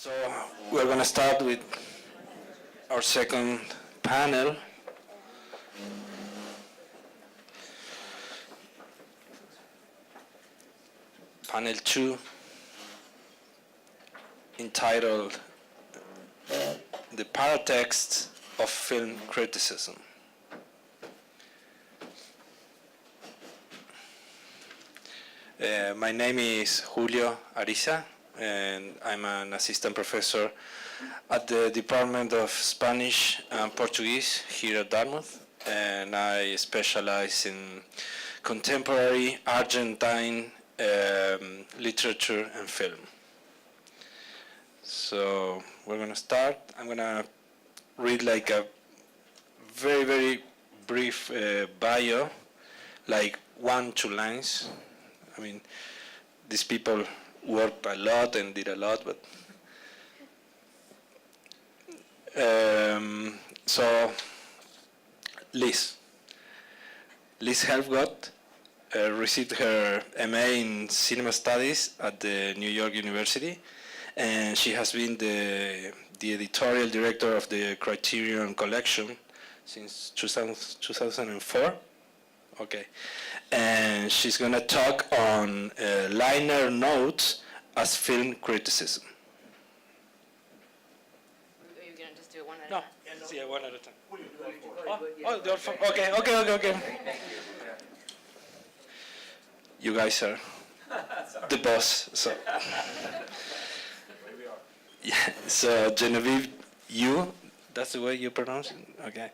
So we're going to start with our second panel. Panel 2, entitled The Paratexts of Film Criticism. My name is Julio Ariza, and I'm an assistant professor at the Department of Spanish and Portuguese here at Dartmouth, and I specialize in contemporary Argentine literature and film. So we're going to start. I'm going to read like a very, very brief bio, like 1-2 lines. I mean, these people worked a lot and did a lot, but so Liz Helfgott received her MA in Cinema Studies at the New York University, and she has been the editorial director of the Criterion Collection since 2004. Okay, and she's going to talk on liner notes as film criticism. Are you going to just do it one at a No, time? yeah, one at a time. Okay. You guys are the boss, so. Yeah, so Genevieve, that's the way you pronounce it? Okay.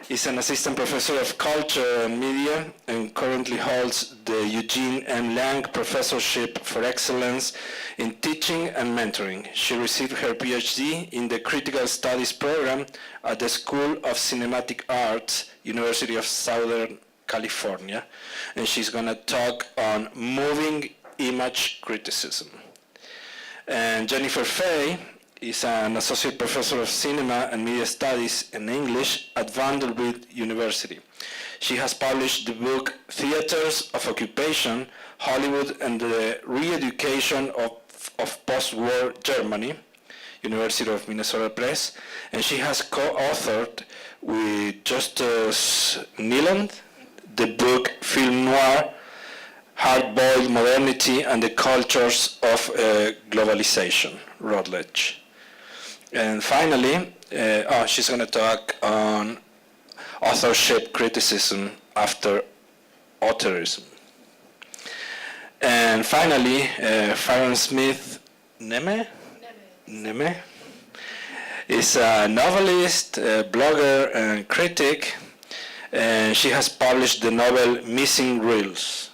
Is an assistant professor of culture and media and currently holds the Eugene M. Lang Professorship for Excellence in Teaching and Mentoring. She received her PhD in the Critical Studies program at the School of Cinematic Arts, University of Southern California, and she's going to talk on moving image criticism. And Jennifer Fay is an associate professor of cinema and media studies and English at Vanderbilt University. She has published the book Theaters of Occupation, Hollywood and the Re-Education of Post-War Germany, University of Minnesota Press, and she has co-authored with Justus Nieland the book Film Noir, Hard-Boiled Modernity and the Cultures of Globalization, Routledge. And finally, she's going to talk on authorship criticism after Auteurism. And finally, Farran Smith Nehme is a novelist, blogger, and critic, and she has published the novel Missing Reels,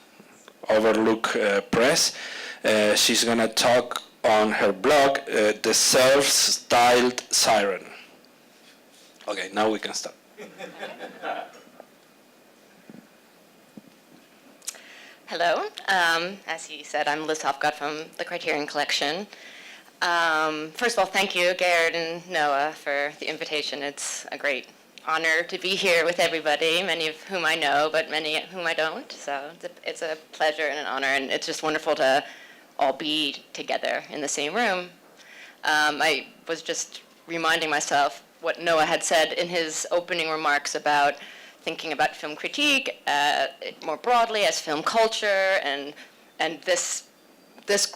Overlook Press. She's going to talk on her blog, The Self-Styled Siren. Okay, now we can start. Hello. As he said, I'm Liz Helfgott from the Criterion Collection. First of all, thank you, Garrett and Noah, for the invitation. It's a great honor to be here with everybody, many of whom I know, but many whom I don't. So it's a pleasure and an honor, and it's just wonderful to all be together in the same room. I was just reminding myself what Noah had said in his opening remarks about thinking about film critique more broadly as film culture, and this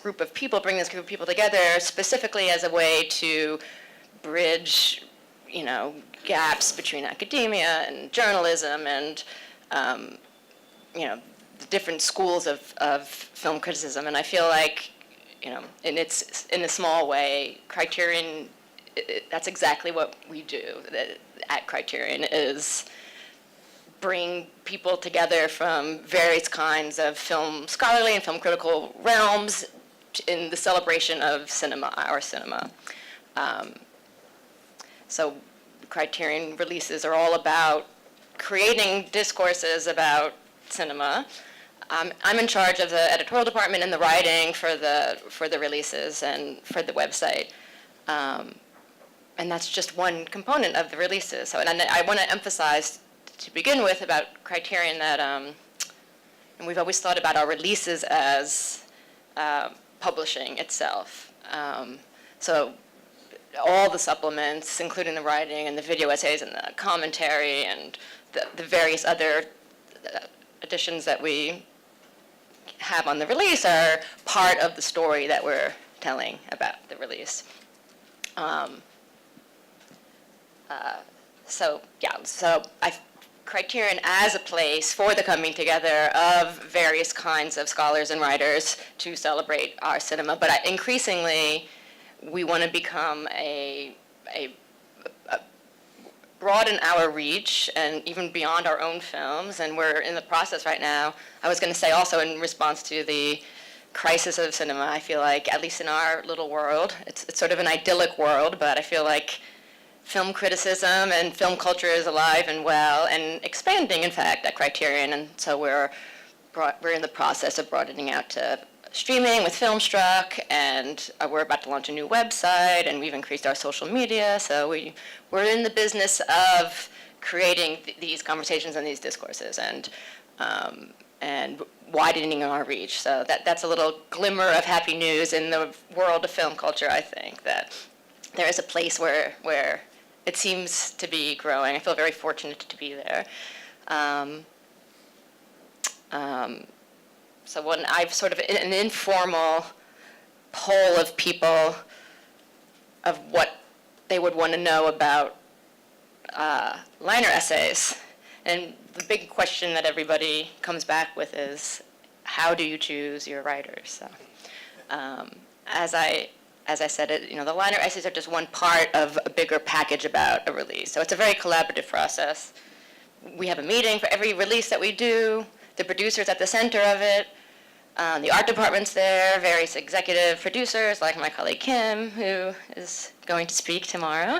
group of people, bring this group of people together specifically as a way to bridge, gaps between academia and journalism and, the different schools of film criticism. And I feel like, in a small way, Criterion, that's exactly what we do at Criterion, is bring people together from various kinds of film scholarly and film critical realms in the celebration of cinema, our cinema. So Criterion releases are all about creating discourses about cinema. I'm in charge of the editorial department and the writing for the releases and for the website. And that's just one component of the releases. So, and I want to emphasize to begin with about Criterion that, and we've always thought about our releases as publishing itself. So all the supplements, including the writing and the video essays and the commentary and the various other additions that we have on the release are part of the story that we're telling about the release. So Criterion as a place for the coming together of various kinds of scholars and writers to celebrate our cinema, but increasingly we want to become broaden our reach and even beyond our own films, and we're in the process right now. I was going to say also in response to the crisis of cinema, I feel like, at least in our little world, it's sort of an idyllic world, but I feel like film criticism and film culture is alive and well and expanding, in fact, at Criterion, and so we're in the process of broadening out to streaming with Filmstruck, and we're about to launch a new website, and we've increased our social media, so we're in the business of creating these conversations and these discourses and widening our reach. So that's a little glimmer of happy news in the world of film culture, I think, that there is a place where it seems to be growing. I feel very fortunate to be there. So when I've sort of an informal poll of people of what they would want to know about liner essays, and the big question that everybody comes back with is, how do you choose your writers? So, as I said, the liner essays are just one part of a bigger package about a release. So it's a very collaborative process. We have a meeting for every release that we do. The producer's at the center of it. The art department's there, various executive producers like my colleague Kim, who is going to speak tomorrow.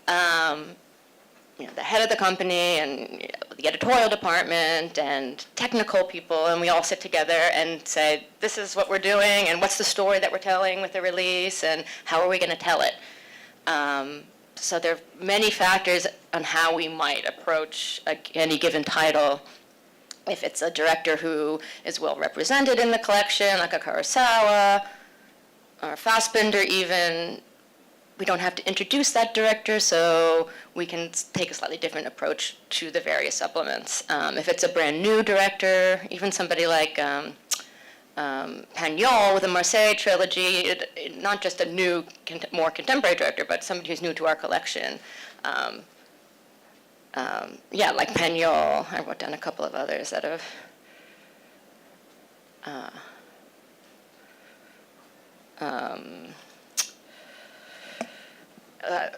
The head of the company and the editorial department and technical people, and we all sit together and say, this is what we're doing and what's the story that we're telling with the release and how are we going to tell it. So there are many factors on how we might approach any given title. If it's a director who is well represented in the collection, like a Kurosawa or Fassbinder even, we don't have to introduce that director, so we can take a slightly different approach to the various supplements. If it's a brand new director, even somebody like Pagnol with the Marseille trilogy, not just a new, more contemporary director, but somebody who's new to our collection. Like Pagnol. I wrote down a couple of others that have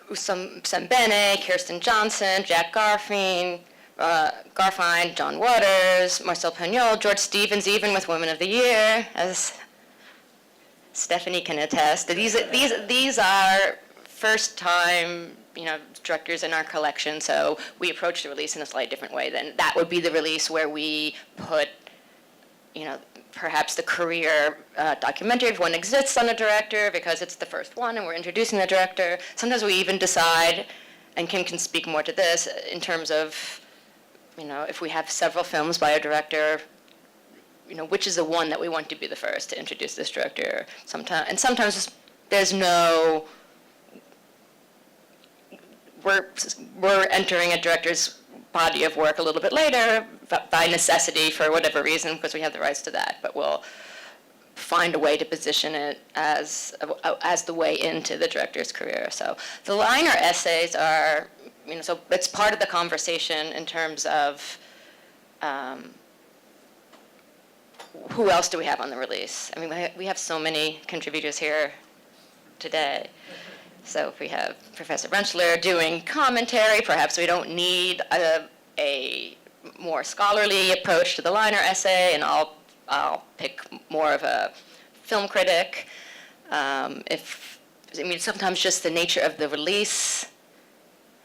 Usam Sembene, Kirsten Johnson, Jack Garfien, John Waters, Marcel Pagnol, George Stevens, even with Women of the Year, as Stephanie can attest. These are first-time, directors in our collection, so we approach the release in a slightly different way. Then that would be the release where we put, perhaps the career documentary, if one exists on a director, because it's the first one and we're introducing the director. Sometimes we even decide, and Kim can speak more to this, in terms of, if we have several films by a director, which is the one that we want to be the first to introduce this director. Sometimes there's no, we're entering a director's body of work a little bit later by necessity for whatever reason, because we have the rights to that, but we'll find a way to position it as the way into the director's career. So the liner essays are, so it's part of the conversation in terms of who else do we have on the release? I mean, we have so many contributors here today. So if we have Professor Rentschler doing commentary, perhaps we don't need a more scholarly approach to the liner essay, and I'll pick more of a film critic. Sometimes just the nature of the release.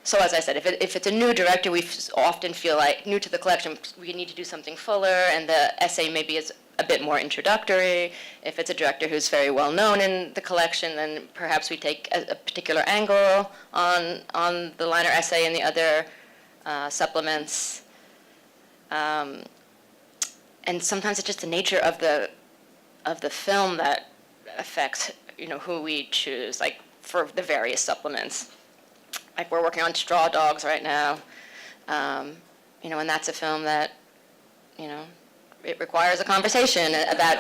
So as I said, if it's a new director, we often feel like, new to the collection, we need to do something fuller, and the essay maybe is a bit more introductory. If it's a director who's very well known in the collection, then perhaps we take a particular angle on the liner essay and the other supplements. And sometimes it's just the nature of the film that affects who we choose. Like for the various supplements. Like we're working on Straw Dogs right now, you know, and that's a film that, you know, it requires a conversation about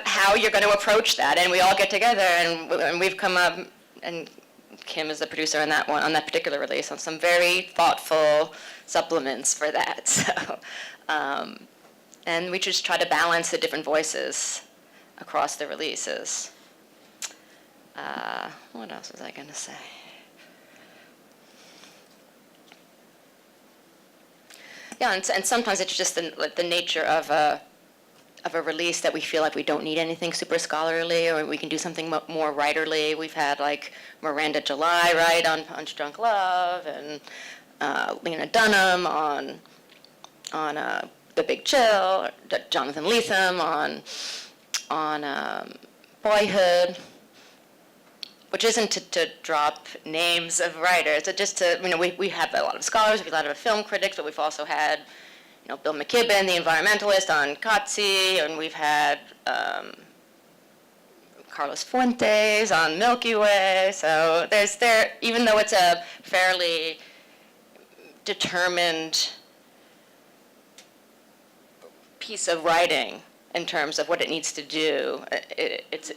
how you're going to approach that, and we all get together, and we've come up, and Kim is the producer on that one, on that particular release, on some very thoughtful supplements for that. So, and we just try to balance the different voices across the releases. What else was I going to say? Yeah, and sometimes it's just the nature of a release that we feel like we don't need anything super scholarly, or we can do something more writerly. We've had like Miranda July write on Punch Drunk Love, and Lena Dunham on The Big Chill, Jonathan Lethem on Boyhood, which isn't to drop names of writers, it's just to, you know, we have a lot of scholars, we have a lot of film critics, but we've also had, you know, Bill McKibben, the environmentalist, on Kotze, and we've had Carlos Fuentes on Milky Way. So even though it's a fairly determined piece of writing in terms of what it needs to do, it's,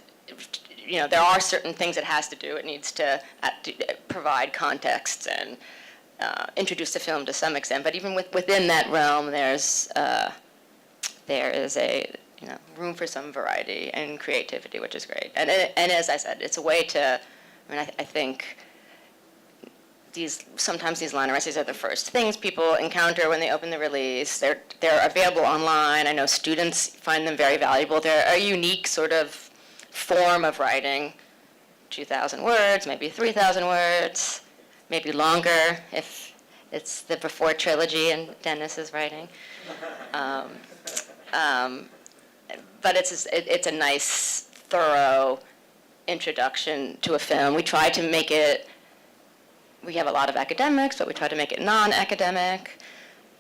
you know, there are certain things it has to do. It needs to provide context and introduce the film to some extent. But even within that realm, there is a, you know, room for some variety and creativity, which is great. And as I said, it's a way to, I mean, I think sometimes these line arrestees are the first things people encounter when they open the release. They're available online. I know students find them very valuable. They're a unique sort of form of writing, 2,000 words, maybe 3,000 words, maybe longer if it's the Before trilogy and Dennis is writing. But it's a nice, thorough introduction to a film. We try to make it, we have a lot of academics, but we try to make it non-academic,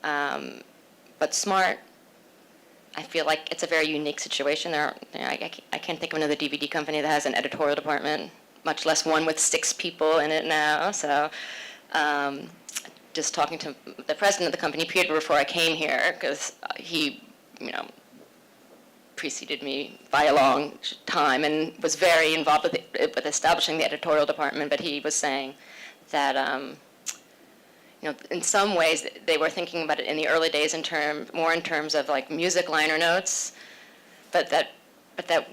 but smart. I feel like it's a very unique situation. I can't think of another DVD company that has an editorial department, much less one with 6 people in it now. So just talking to the president of the company, Peter, before I came here, because he, you know, preceded me by a long time and was very involved with establishing the editorial department, but he was saying that you know, in some ways, they were thinking about it in the early days more in terms of like music liner notes, but that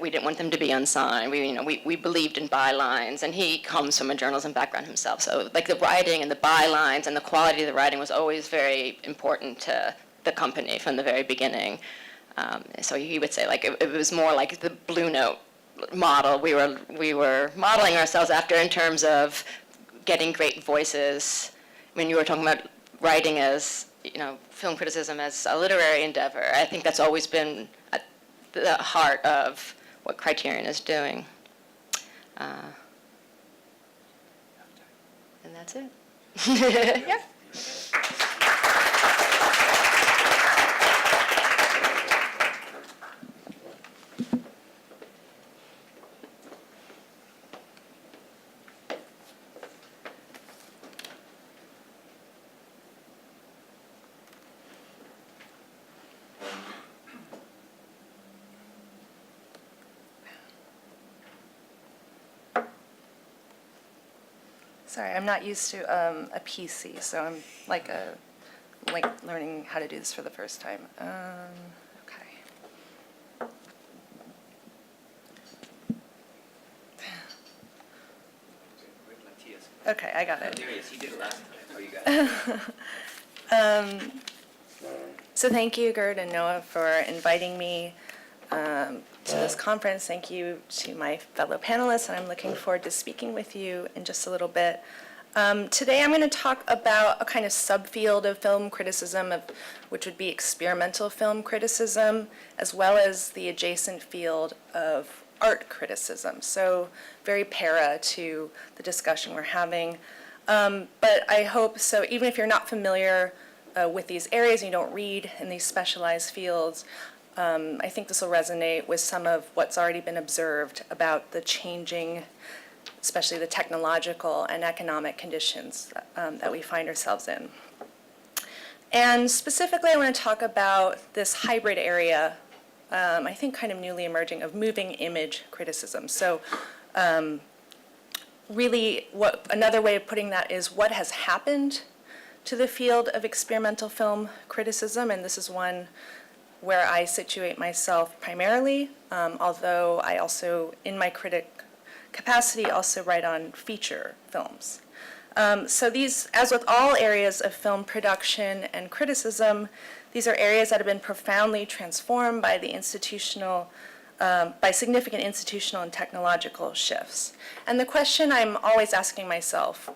we didn't want them to be unsigned. We believed in bylines, and he comes from a journalism background himself. So like the writing and the bylines and the quality of the writing was always very important to the company from the very beginning. So he would say like it was more like the Blue Note model we were modeling ourselves after in terms of getting great voices. When you were talking about writing as, you know, film criticism as a literary endeavor, I think that's always been at the heart of what Criterion is doing. And that's it. Yeah. Sorry, I'm not used to a PC, so I'm like learning how to do this for the first time. Okay. Okay, I got it. There he is. He did it last time. Oh, you got it. So thank you, Gerd and Noah, for inviting me to this conference. Thank you to my fellow panelists, and I'm looking forward to speaking with you in just a little bit. Today I'm going to talk about a kind of subfield of film criticism, which would be experimental film criticism, as well as the adjacent field of art criticism. So very para to the discussion we're having. But I hope, so even if you're not familiar with these areas and you don't read in these specialized fields, I think this will resonate with some of what's already been observed about the changing especially the technological and economic conditions that we find ourselves in. And specifically, I want to talk about this hybrid area, I think kind of newly emerging, of moving image criticism. So really, another way of putting that is what has happened to the field of experimental film criticism, and this is one where I situate myself primarily, although I also, in my critic capacity, also write on feature films. So these, as with all areas of film production and criticism, these are areas that have been profoundly transformed by the by significant institutional and technological shifts. And the question I'm always asking myself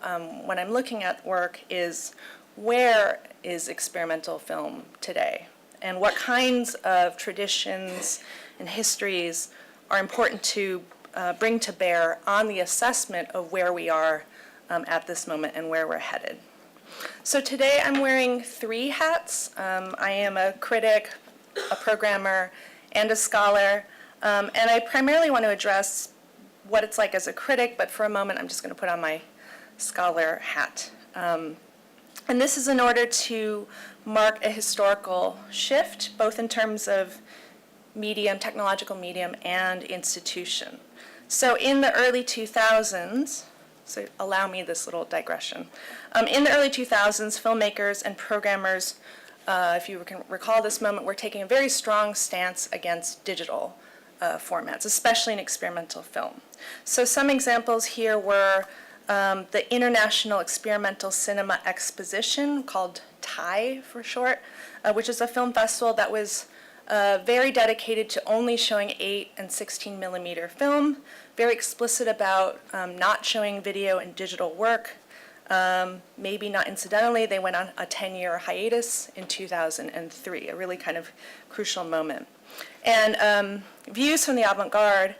when I'm looking at work is, where is experimental film today? And what kinds of traditions and histories are important to bring to bear on the assessment of where we are at this moment and where we're headed. So today I'm wearing 3 hats. I am a critic, a programmer, and a scholar. And I primarily want to address what it's like as a critic, but for a moment I'm just going to put on my scholar hat. And this is in order to mark a historical shift, both in terms of medium, technological medium, and institution. So in the early 2000s, so allow me this little digression. In the early 2000s, filmmakers and programmers, if you can recall this moment, were taking a very strong stance against digital formats, especially in experimental film. So some examples here were the International Experimental Cinema Exposition, called TIE for short, which is a film festival that was very dedicated to only showing 8 and 16 millimeter film, very explicit about not showing video and digital work. Maybe not incidentally, they went on a 10-year hiatus in 2003, a really kind of crucial moment. And views from the avant-garde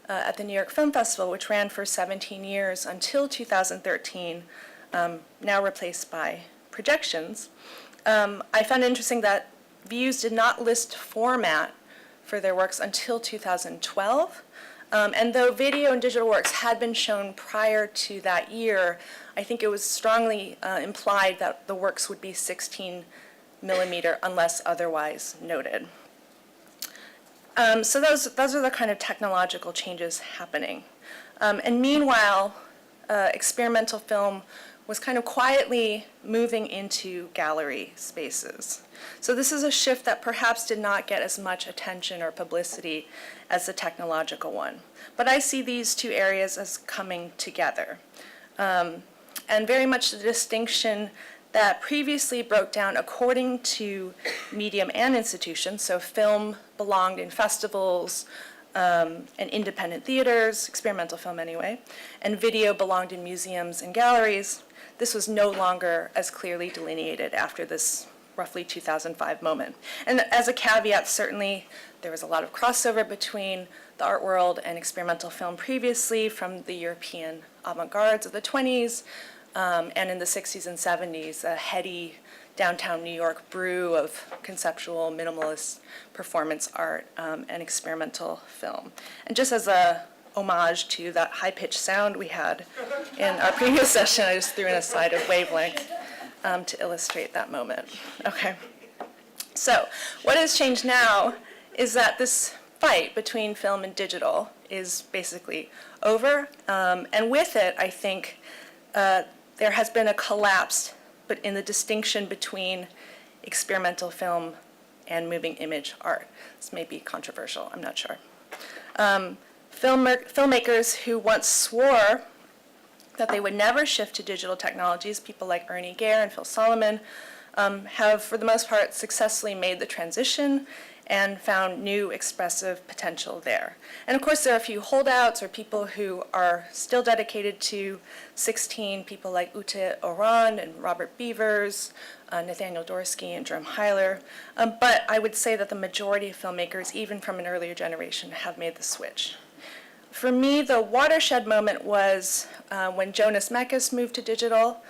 at the New York Film Festival, which ran for 17 years until 2013, now replaced by projections. I found it interesting that Views did not list format for their works until 2012. And though video and digital works had been shown prior to that year, I think it was strongly implied that the works would be 16 millimeter unless otherwise noted. So those are the kind of technological changes happening. And meanwhile, experimental film was kind of quietly moving into gallery spaces. So this is a shift that perhaps did not get as much attention or publicity as the technological one. But I see these two areas as coming together. And very much the distinction that previously broke down according to medium and institution, so film belonged in festivals and independent theaters, experimental film anyway, and video belonged in museums and galleries. This was no longer as clearly delineated after this roughly 2005 moment. And as a caveat, certainly there was a lot of crossover between the art world and experimental film previously from the European avant-gardes of the 20s and in the 60s and 70s, a heady downtown New York brew of conceptual minimalist performance art and experimental film. And just as a homage to that high-pitched sound we had in our previous session, I just threw in a slide of wavelength to illustrate that moment. Okay. So what has changed now is that this fight between film and digital is basically over. And with it, I think there has been a collapse but in the distinction between experimental film and moving image art. This may be controversial, I'm not sure. Filmmakers who once swore that they would never shift to digital technologies, people like Ernie Gare and Phil Solomon, have for the most part successfully made the transition and found new expressive potential there. And of course there are a few holdouts or people who are still dedicated to 16, people like Ute Oran and Robert Beavers, Nathaniel Dorsky and Jerome Heiler. But I would say that the majority of filmmakers, even from an earlier generation, have made the switch. For me, the watershed moment was when Jonas Mekas moved to digital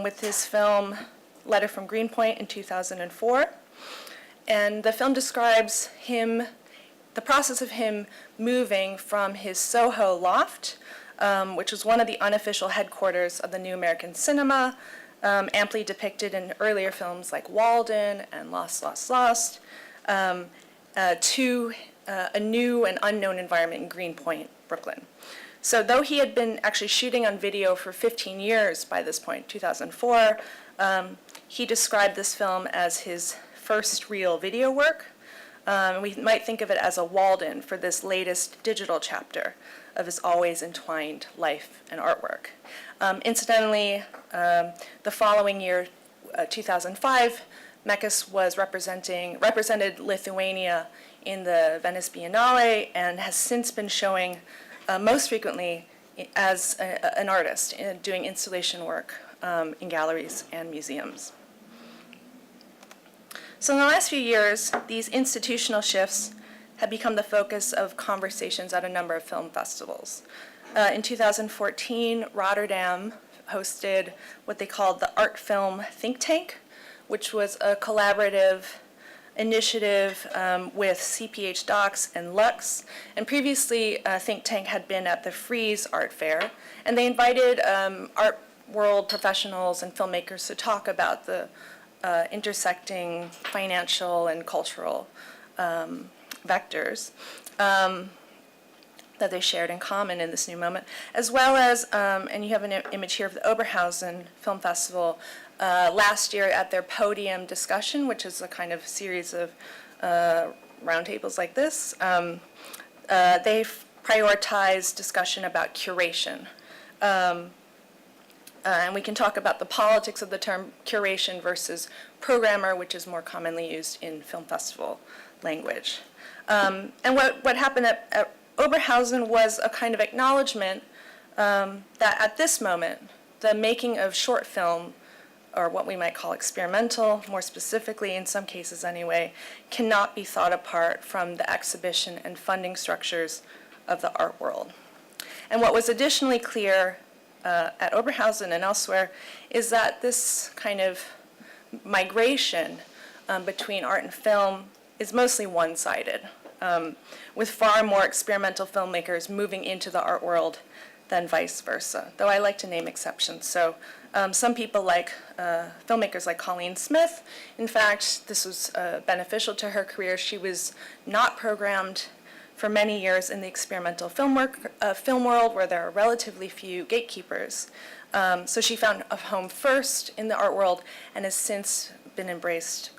with his film Letter from Greenpoint in 2004. And the film describes him, the process of him moving from his Soho loft which was one of the unofficial headquarters of the New American Cinema, amply depicted in earlier films like Walden and Lost, Lost, Lost, to a new and unknown environment in Greenpoint, Brooklyn. So though he had been actually shooting on video for 15 years by this point, 2004, he described this film as his first real video work. We might think of it as a Walden for this latest digital chapter of his always entwined life and artwork. Incidentally, the following year, 2005, Mekas was represented Lithuania in the Venice Biennale and has since been showing most frequently as an artist doing installation work in galleries and museums. So in the last few years, these institutional shifts have become the focus of conversations at a number of film festivals. In 2014, Rotterdam hosted what they called the Art Film Think Tank, which was a collaborative initiative with CPH Docs and Lux. And previously, Think Tank had been at the Frieze Art Fair, and they invited art world professionals and filmmakers to talk about the intersecting financial and cultural vectors that they shared in common in this new moment, as well as, and you have an image here of the Oberhausen Film Festival last year at their podium discussion, which is a kind of series of roundtables like this. They prioritized discussion about curation. And we can talk about the politics of the term curation versus programmer, which is more commonly used in film festival language. And what happened at Oberhausen was a kind of acknowledgement that at this moment, the making of short film, or what we might call experimental, more specifically in some cases anyway, cannot be thought apart from the exhibition and funding structures of the art world. And what was additionally clear at Oberhausen and elsewhere is that this kind of migration between art and film is mostly one-sided, with far more experimental filmmakers moving into the art world than vice versa, though I like to name exceptions. So some people like filmmakers like Colleen Smith. In fact, this was beneficial to her career. She was not programmed for many years in the experimental film world, where there are relatively few gatekeepers. So she found a home first in the art world and has since been embraced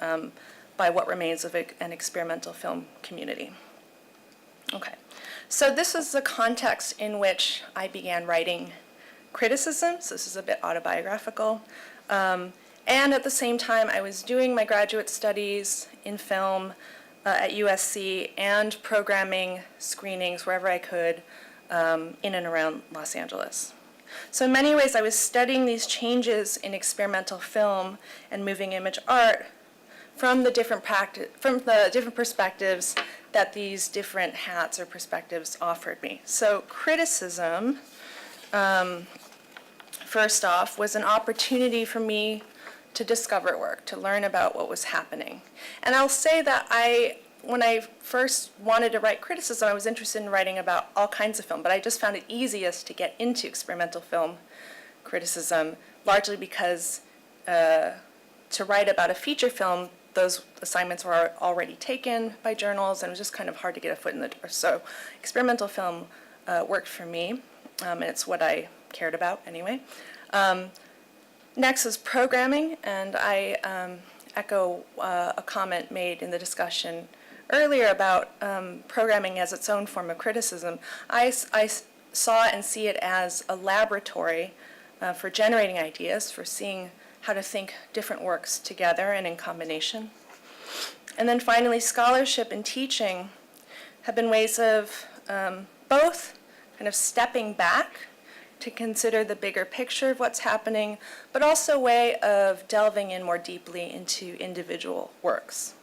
by what remains of an experimental film community. Okay, so this is the context in which I began writing criticism, so this is a bit autobiographical. And at the same time, I was doing my graduate studies in film at USC and programming screenings wherever I could in and around Los Angeles. So in many ways, I was studying these changes in experimental film and moving image art from the different perspectives that these different hats or perspectives offered me. So criticism, first off, was an opportunity for me to discover work, to learn about what was happening. And I'll say that when I first wanted to write criticism, I was interested in writing about all kinds of film, but I just found it easiest to get into experimental film criticism, largely because to write about a feature film, those assignments were already taken by journals, and it was just kind of hard to get a foot in the door. So experimental film worked for me, and it's what I cared about anyway. Next is programming, and I echo a comment made in the discussion earlier about programming as its own form of criticism. I saw and see it as a laboratory for generating ideas, for seeing how to think different works together and in combination. And then finally, scholarship and teaching have been ways of both kind of stepping back to consider the bigger picture of what's happening, but also a way of delving in more deeply into individual works.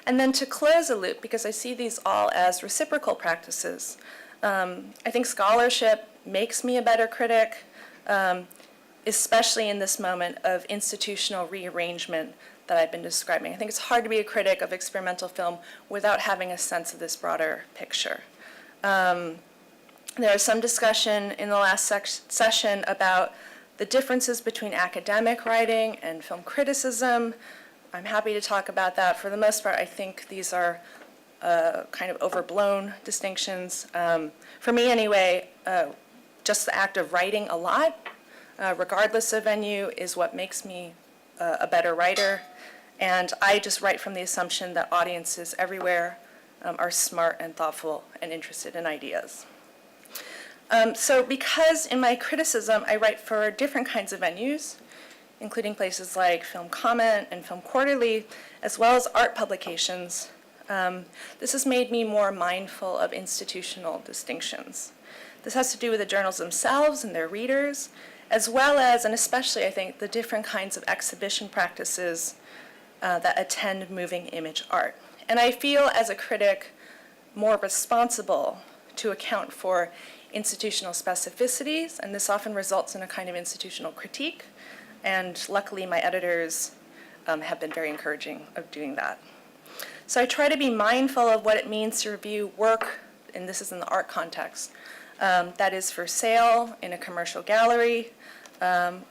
And then to close a loop, because I see these all as reciprocal practices, I think scholarship makes me a better critic, especially in this moment of institutional rearrangement that I've been describing. I think it's hard to be a critic of experimental film without having a sense of this broader picture. There was some discussion in the last session about the differences between academic writing and film criticism. I'm happy to talk about that. For the most part, I think these are kind of overblown distinctions. For me anyway, just the act of writing a lot, regardless of venue, is what makes me a better writer. And I just write from the assumption that audiences everywhere are smart and thoughtful and interested in ideas. So because in my criticism I write for different kinds of venues, including places like Film Comment and Film Quarterly, as well as art publications, this has made me more mindful of institutional distinctions. This has to do with the journals themselves and their readers, as well as, and especially I think, the different kinds of exhibition practices that attend moving image art. And I feel as a critic more responsible to account for institutional specificities, and this often results in a kind of institutional critique. And luckily my editors have been very encouraging of doing that. So I try to be mindful of what it means to review work, and this is in the art context, that is for sale in a commercial gallery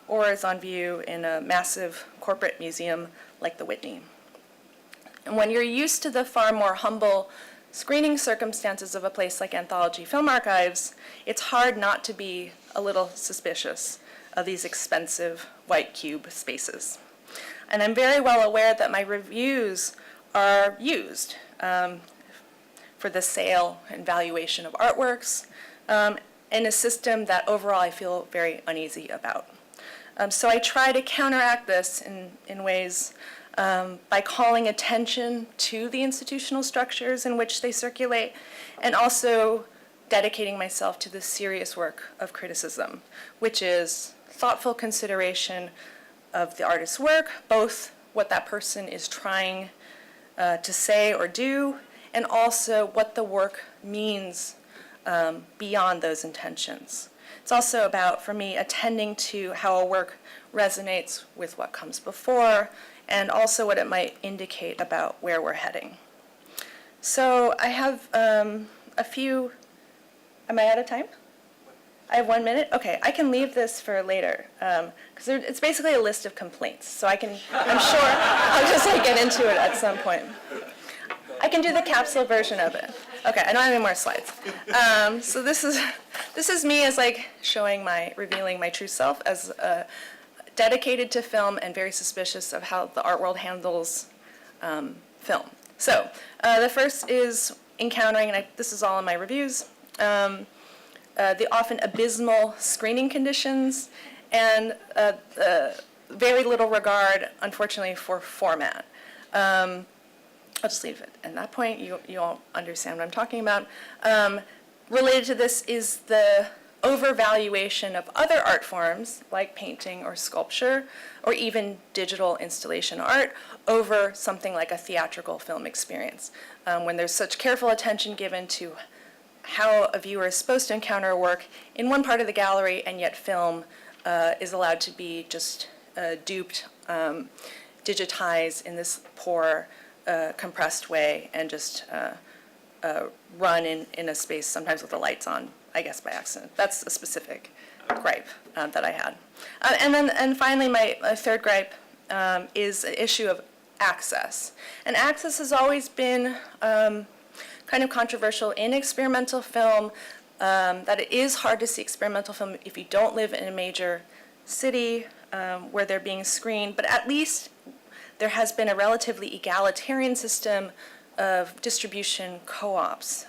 or is on view in a massive corporate museum like the Whitney. And when you're used to the far more humble screening circumstances of a place like Anthology Film Archives, it's hard not to be a little suspicious of these expensive white cube spaces. And I'm very well aware that my reviews are used for the sale and valuation of artworks in a system that overall I feel very uneasy about. So I try to counteract this in ways by calling attention to the institutional structures in which they circulate, and also dedicating myself to the serious work of criticism, which is thoughtful consideration of the artist's work, both what that person is trying to say or do, and also what the work means beyond those intentions. It's also about, for me, attending to how a work resonates with what comes before, and also what it might indicate about where we're heading. So I have a few, am I out of time? I have 1 minute? Okay, I can leave this for later, because it's basically a list of complaints, so I'm sure I'll just get into it at some point. I can do the capsule version of it. Okay, I don't have any more slides. So this is me as revealing my true self as dedicated to film and very suspicious of how the art world handles film. So the first is encountering, and this is all in my reviews, the often abysmal screening conditions and very little regard, unfortunately, for format. I'll just leave it at that point. You all understand what I'm talking about. Related to this is the overvaluation of other art forms like painting or sculpture or even digital installation art over something like a theatrical film experience. When there's such careful attention given to how a viewer is supposed to encounter a work in one part of the gallery, and yet film is allowed to be just duped, digitized in this poor, compressed way, and just run in a space sometimes with the lights on, I guess by accident. That's a specific gripe that I had. And finally, my third gripe is the issue of access. And access has always been kind of controversial in experimental film, that it is hard to see experimental film if you don't live in a major city where they're being screened, but at least there has been a relatively egalitarian system of distribution co-ops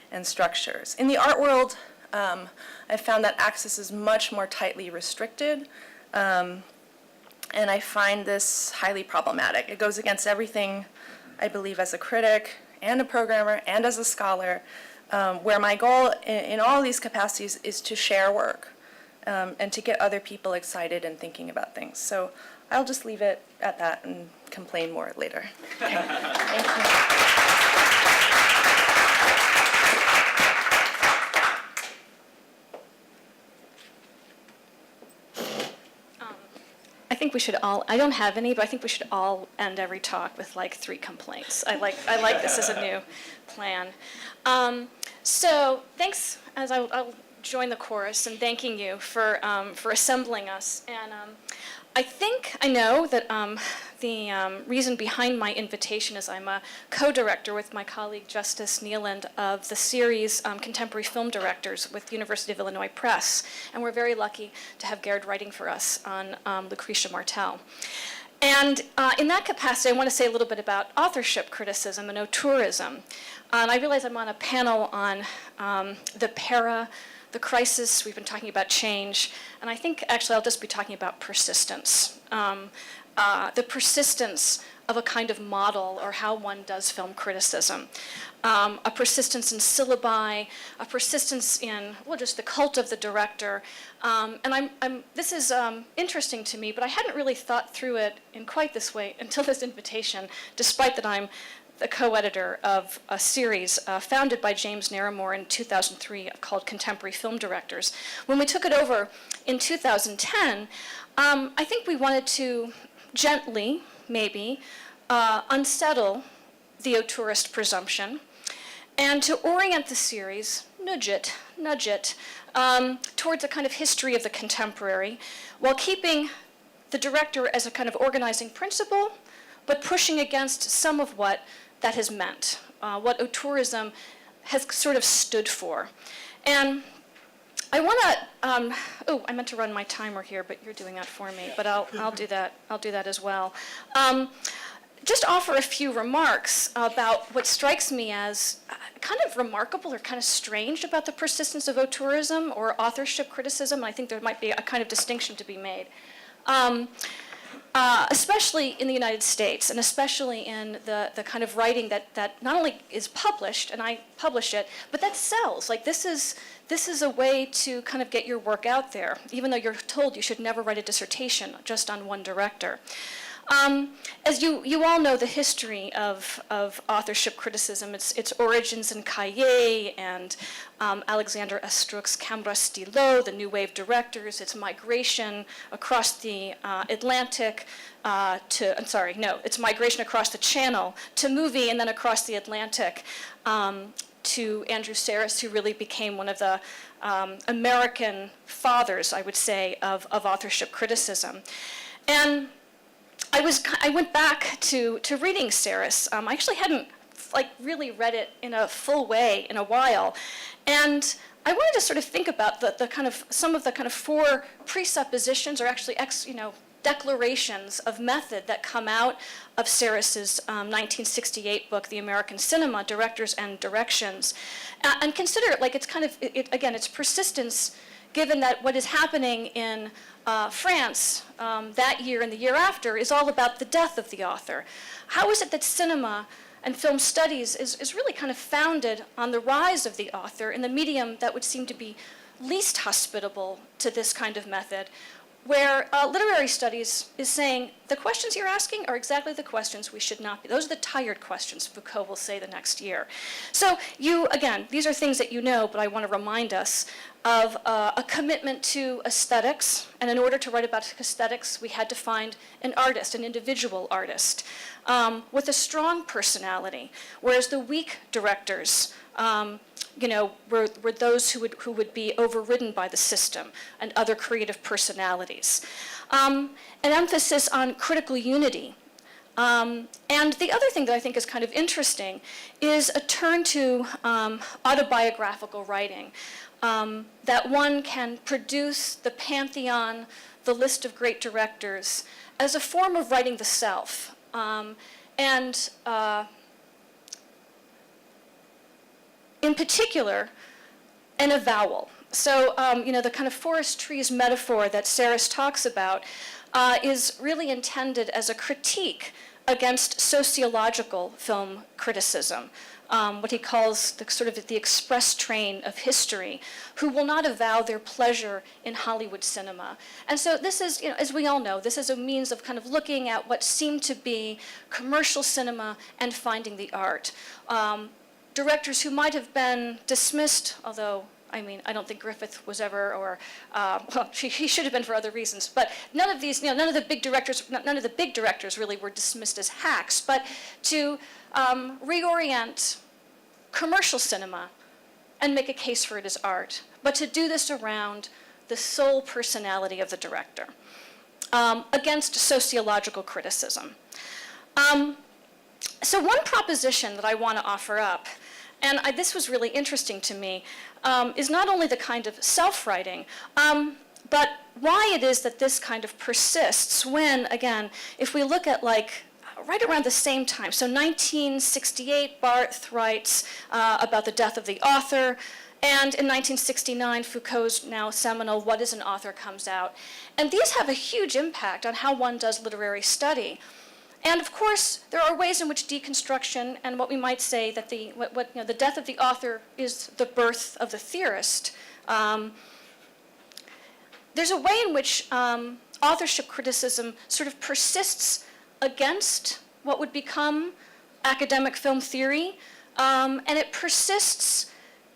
and structures. In the art world, I've found that access is much more tightly restricted, and I find this highly problematic. It goes against everything I believe as a critic and a programmer and as a scholar, where my goal in all these capacities is to share work and to get other people excited and thinking about things. So I'll just leave it at that and complain more later. Okay. Thank you. I think we should all, I don't have any, but I think we should all end every talk with like 3 complaints. I like this as a new plan. So thanks, as I'll join the chorus in thanking you for assembling us. And I think I know that the reason behind my invitation is I'm a co-director with my colleague Justice Nealand of the series Contemporary Film Directors with University of Illinois Press. And we're very lucky to have Gerd writing for us on Lucretia Martel. And in that capacity, I want to say a little bit about authorship criticism and auteurism. And I realize I'm on a panel on the crisis. We've been talking about change. And I think actually I'll just be talking about persistence. The persistence of a kind of model or how one does film criticism. A persistence in syllabi, a persistence in, well, just the cult of the director. And this is interesting to me, but I hadn't really thought through it in quite this way until this invitation, despite that I'm the co-editor of a series founded by James Naramore in 2003 called Contemporary Film Directors. When we took it over in 2010, I think we wanted to gently, maybe, unsettle the auteurist presumption and to orient the series, nudge it, towards a kind of history of the contemporary while keeping the director as a kind of organizing principle, but pushing against some of what that has meant, what auteurism has sort of stood for. And I want to, I meant to run my timer here, but you're doing that for me, but I'll do that. I'll do that as well. Just offer a few remarks about what strikes me as kind of remarkable or kind of strange about the persistence of auteurism or authorship criticism. I think there might be a kind of distinction to be made. Especially in the United States, and especially in the kind of writing that not only is published, and I publish it, but that sells. Like this is a way to kind of get your work out there, even though you're told you should never write a dissertation just on one director. As you all know the history of authorship criticism, its origins in Cahiers and Alexander Estruc's Camera Stylo, the New Wave directors, its migration across the Atlantic its migration across the Channel to movie and then across the Atlantic to Andrew Sarris, who really became one of the American fathers, I would say, of authorship criticism. And I went back to reading Sarris. I actually hadn't really read it in a full way in a while, and I wanted to sort of think about some of the kind of four presuppositions, or actually declarations of method that come out of Sarris's 1968 book, The American Cinema: Directors and Directions, and consider it like it's persistence, given that what is happening in France that year and the year after is all about the death of the author. How is it that cinema and film studies is really kind of founded on the rise of the author in the medium that would seem to be least hospitable to this kind of method, where literary studies is saying the questions you're asking are exactly the questions we should not be. Those are the tired questions, Foucault will say the next year. So again, these are things that you know, but I want to remind us of a commitment to aesthetics. And in order to write about aesthetics, we had to find an artist, an individual artist, with a strong personality, whereas the weak directors were those who would be overridden by the system and other creative personalities. An emphasis on critical unity. And the other thing that I think is kind of interesting is a turn to autobiographical writing, that one can produce the pantheon, the list of great directors, as a form of writing the self. In particular, an avowal. So, the kind of forest trees metaphor that Sarris talks about is really intended as a critique against sociological film criticism, what he calls the express train of history, who will not avow their pleasure in Hollywood cinema. And so this is, as we all know, this is a means of kind of looking at what seemed to be commercial cinema and finding the art. Directors who might have been dismissed, although, I don't think Griffith was ever, or, he should have been for other reasons, but none of the big directors really were dismissed as hacks, but to reorient commercial cinema and make a case for it as art, but to do this around the sole personality of the director, against sociological criticism. So one proposition that I want to offer up, and this was really interesting to me, is not only the kind of self-writing, but why it is that this kind of persists when, again, if we look at like right around the same time, so 1968, Barthes writes about the death of the author, and in 1969, Foucault's now seminal What is an Author comes out. And these have a huge impact on how one does literary study. And of course, there are ways in which deconstruction and what we might say that the death of the author is the birth of the theorist. There's a way in which authorship criticism sort of persists against what would become academic film theory, and it persists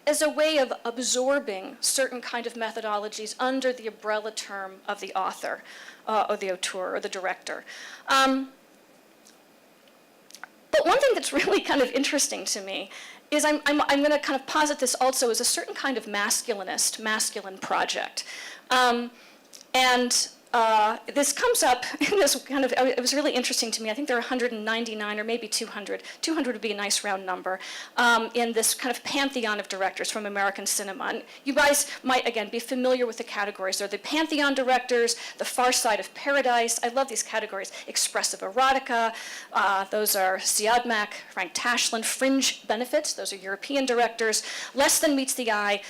as a way of absorbing certain kind of methodologies under the umbrella term of the author, or the auteur, or the director. But one thing that's really kind of interesting to me is I'm going to kind of posit this also as a certain kind of masculine project. This comes up in this kind of, it was really interesting to me. I think there are 199 or maybe 200. 200 would be a nice round number in this kind of pantheon of directors from American cinema. And you guys might, again, be familiar with the categories. They're the pantheon directors, the far side of paradise. I love these categories. Expressive erotica, those are Siadmak, Frank Tashlin. Fringe benefits, those are European directors. Less than meets the eye,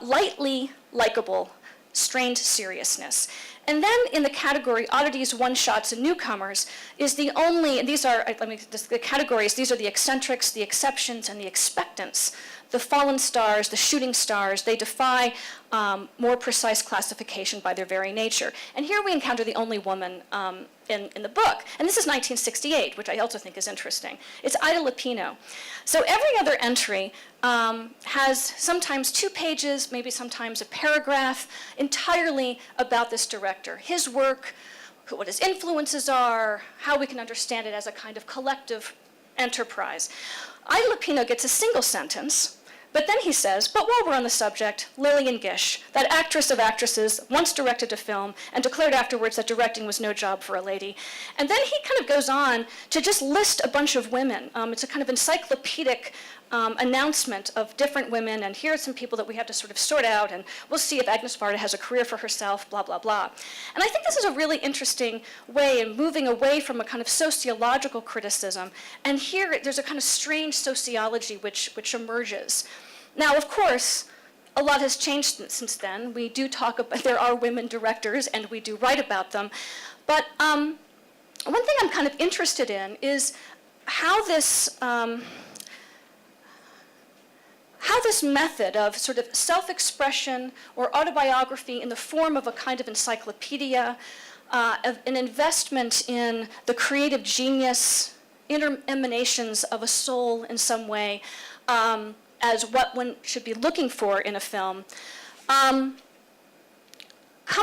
lightly likable, strained seriousness. And then in the category oddities, one-shots, and newcomers is the only, and these are, the categories, these are the eccentrics, the exceptions, and the expectants. The fallen stars, the shooting stars, they defy more precise classification by their very nature. And here we encounter the only woman in the book. And this is 1968, which I also think is interesting. It's Ida Lupino. So every other entry has sometimes 2 pages, maybe sometimes a paragraph, entirely about this director, his work, what his influences are, how we can understand it as a kind of collective enterprise. Ida Lupino gets a single sentence, but then he says, but while we're on the subject, Lillian Gish, that actress of actresses, once directed a film and declared afterwards that directing was no job for a lady. And then he kind of goes on to just list a bunch of women. It's a kind of encyclopedic announcement of different women, and here are some people that we have to sort of sort out, and we'll see if Agnes Varda has a career for herself, blah, blah, blah. And I think this is a really interesting way in moving away from a kind of sociological criticism, and here there's a kind of strange sociology which emerges. Now, of course, a lot has changed since then. We do talk about, there are women directors, and we do write about them, but one thing I'm kind of interested in is how this method of sort of self-expression or autobiography in the form of a kind of encyclopedia, of an investment in the creative genius, emanations of a soul in some way, as what one should be looking for in a film, come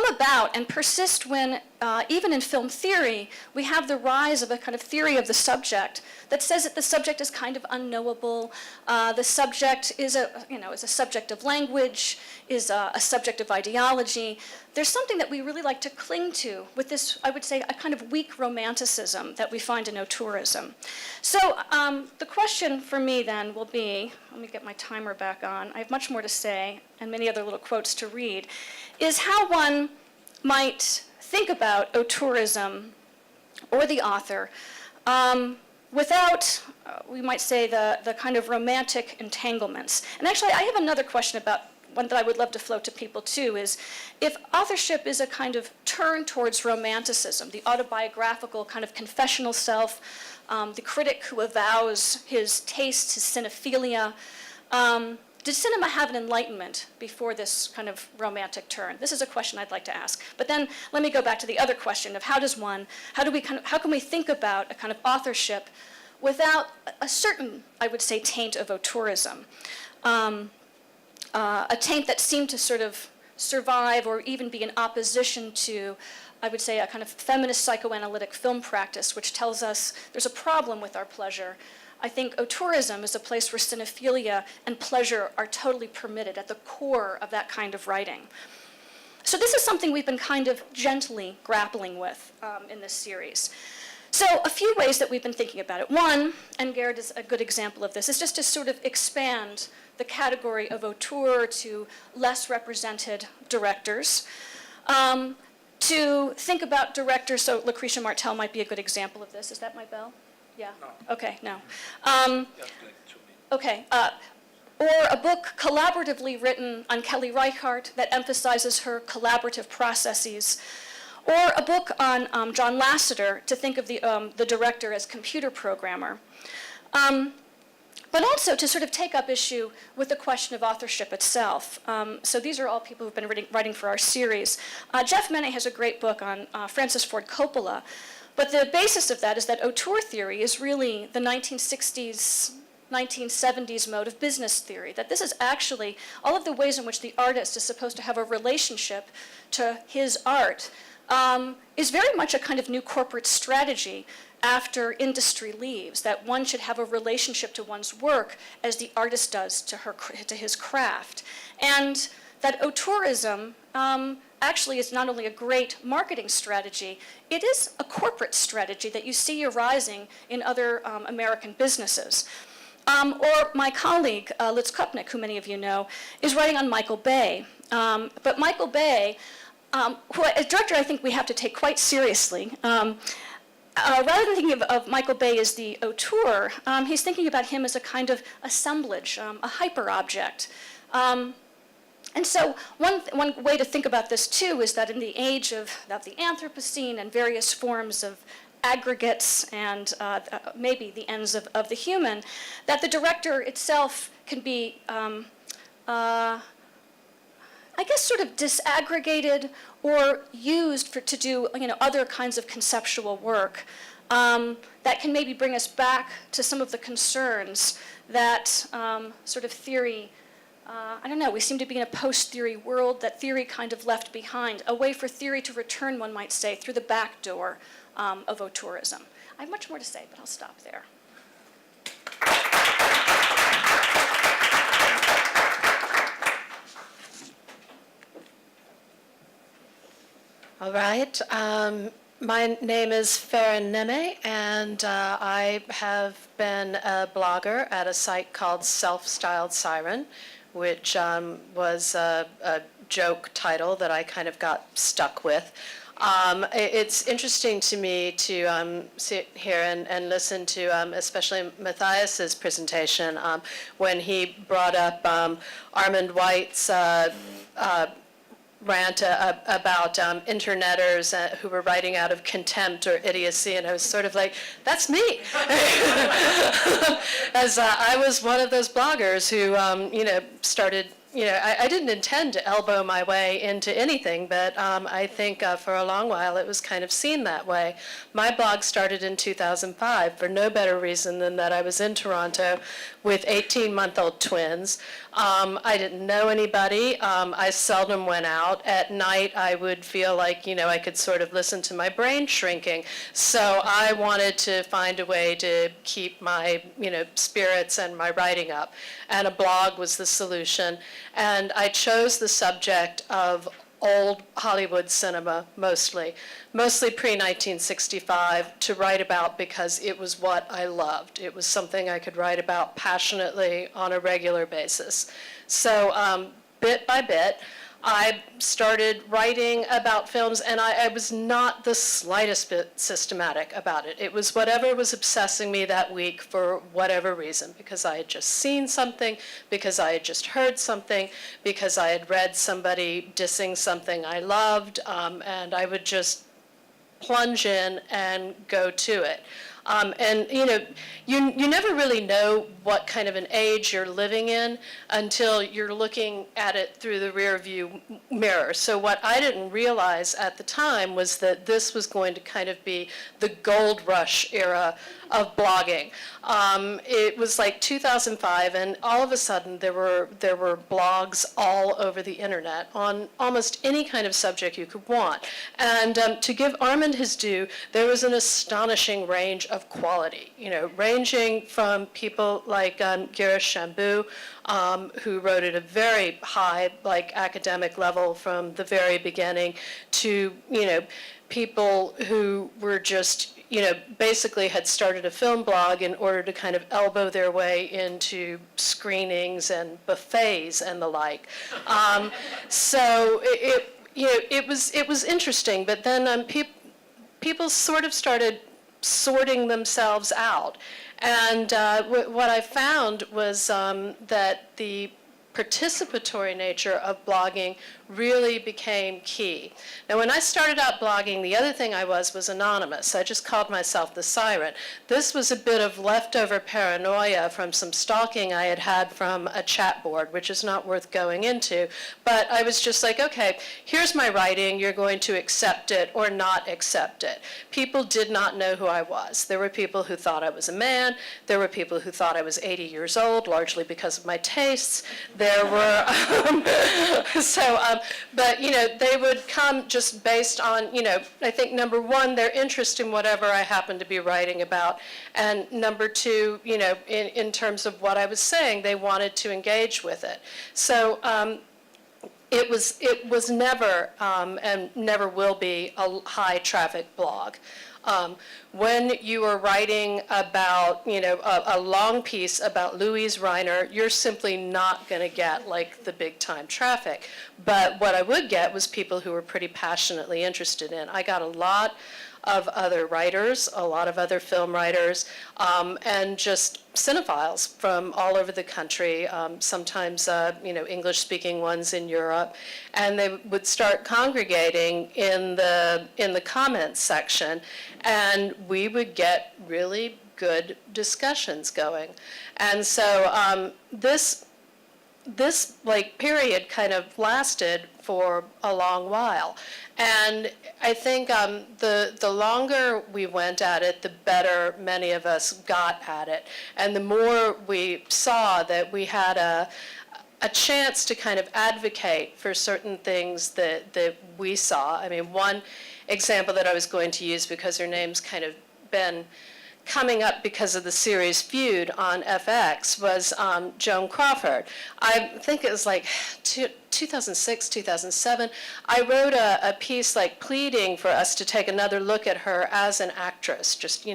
about and persist when, even in film theory, we have the rise of a kind of theory of the subject that says that the subject is kind of unknowable. The subject is is a subject of language, is a subject of ideology. There's something that we really like to cling to with this, I would say, a kind of weak romanticism that we find in Auteurism. So the question for me then will be, let me get my timer back on. I have much more to say and many other little quotes to read, is how one might think about Auteurism or the author without, we might say, the kind of romantic entanglements. And actually, I have another question about one that I would love to float to people too, is if authorship is a kind of turn towards romanticism, the autobiographical kind of confessional self, the critic who avows his tastes, his cinephilia, did cinema have an enlightenment before this kind of romantic turn? This is a question I'd like to ask. But then let me go back to the other question of how can we think about a kind of authorship without a certain, I would say, taint of Auteurism, a taint that seemed to sort of survive or even be in opposition to, I would say, a kind of feminist psychoanalytic film practice, which tells us there's a problem with our pleasure. I think Auteurism is a place where cinephilia and pleasure are totally permitted at the core of that kind of writing. So this is something we've been kind of gently grappling with in this series. So a few ways that we've been thinking about it. One, and Gerard is a good example of this, is just to sort of expand the category of auteur to less represented directors. To think about directors, so Lucretia Martel might be a good example of this. Is that my bell? Yeah? No. Okay, no. Okay. Or a book collaboratively written on Kelly Reichardt that emphasizes her collaborative processes. Or a book on John Lasseter to think of the director as computer programmer. But also to sort of take up issue with the question of authorship itself. So these are all people who've been writing for our series. Jeff Mene has a great book on Francis Ford Coppola, but the basis of that is that auteur theory is really the 1960s, 1970s mode of business theory, that this is actually all of the ways in which the artist is supposed to have a relationship to his art is very much a kind of new corporate strategy after industry leaves, that one should have a relationship to one's work as the artist does to his craft. And that auteurism actually is not only a great marketing strategy, it is a corporate strategy that you see arising in other American businesses. Or my colleague, Lutz Kupnick, who many of you know, is writing on Michael Bay. But Michael Bay, who as director I think we have to take quite seriously, rather than thinking of Michael Bay as the auteur, he's thinking about him as a kind of assemblage, a hyper-object. And so one way to think about this too is that in the age of the Anthropocene and various forms of aggregates and maybe the ends of the human, that the director itself can be, I guess, sort of disaggregated or used to do other kinds of conceptual work that can maybe bring us back to some of the concerns that sort of theory, I don't know, we seem to be in a post-theory world that theory kind of left behind, a way for theory to return, one might say, through the back door of auteurism. I have much more to say, but I'll stop there. All right. My name is Ferran Nehme, and I have been a blogger at a site called Self-Styled Siren, which was a joke title that I kind of got stuck with. It's interesting to me to sit here and listen to especially Matthias's presentation when he brought up Armand White's rant about interneters who were writing out of contempt or idiocy, and I was sort of like, that's me. As I was one of those bloggers who, started, I didn't intend to elbow my way into anything, but I think for a long while it was kind of seen that way. My blog started in 2005 for no better reason than that I was in Toronto with 18-month-old twins. I didn't know anybody. I seldom went out. At night, I would feel like, I could sort of listen to my brain shrinking. So I wanted to find a way to keep my, spirits and my writing up. And a blog was the solution. And I chose the subject of old Hollywood cinema, mostly pre-1965, to write about because it was what I loved. It was something I could write about passionately on a regular basis. So bit by bit, I started writing about films, and I was not the slightest bit systematic about it. It was whatever was obsessing me that week for whatever reason, because I had just seen something, because I had just heard something, because I had read somebody dissing something I loved, and I would just plunge in and go to it. And you never really know what kind of an age you're living in until you're looking at it through the rear view mirror. So what I didn't realize at the time was that this was going to kind of be the gold rush era of blogging. It was like 2005, and all of a sudden there were blogs all over the internet on almost any kind of subject you could want. And to give Armand his due, there was an astonishing range of quality, ranging from people like Girish Shambhu, who wrote at a very high, academic level from the very beginning, to, people who were just, basically had started a film blog in order to kind of elbow their way into screenings and buffets and the like. So it was interesting, but then people sort of started sorting themselves out. And what I found was that the participatory nature of blogging really became key. Now, when I started out blogging, the other thing I was anonymous. I just called myself the Siren. This was a bit of leftover paranoia from some stalking I had had from a chat board, which is not worth going into. But I was just like, okay, here's my writing. You're going to accept it or not accept it. People did not know who I was. There were people who thought I was a man. There were people who thought I was 80 years old, largely because of my tastes. There were, but, they would come just based on, I think number one, their interest in whatever I happened to be writing about. And number two, in terms of what I was saying, they wanted to engage with it. So it was never, and never will be, a high traffic blog. When you are writing about, a long piece about Louise Reiner, you're simply not going to get the big time traffic. But what I would get was people who were pretty passionately interested in. I got a lot of other writers, a lot of other film writers, and just cinephiles from all over the country, sometimes English-speaking ones in Europe, and they would start congregating in the comments section, and we would get really good discussions going. And so this period kind of lasted for a long while. And I think the longer we went at it, the better many of us got at it. And the more we saw that we had a chance to kind of advocate for certain things that we saw. I mean, one example that I was going to use, because her name's kind of been coming up because of the series Feud on FX, was Joan Crawford. I think it was 2006, 2007. I wrote a piece pleading for us to take another look at her as an actress, just,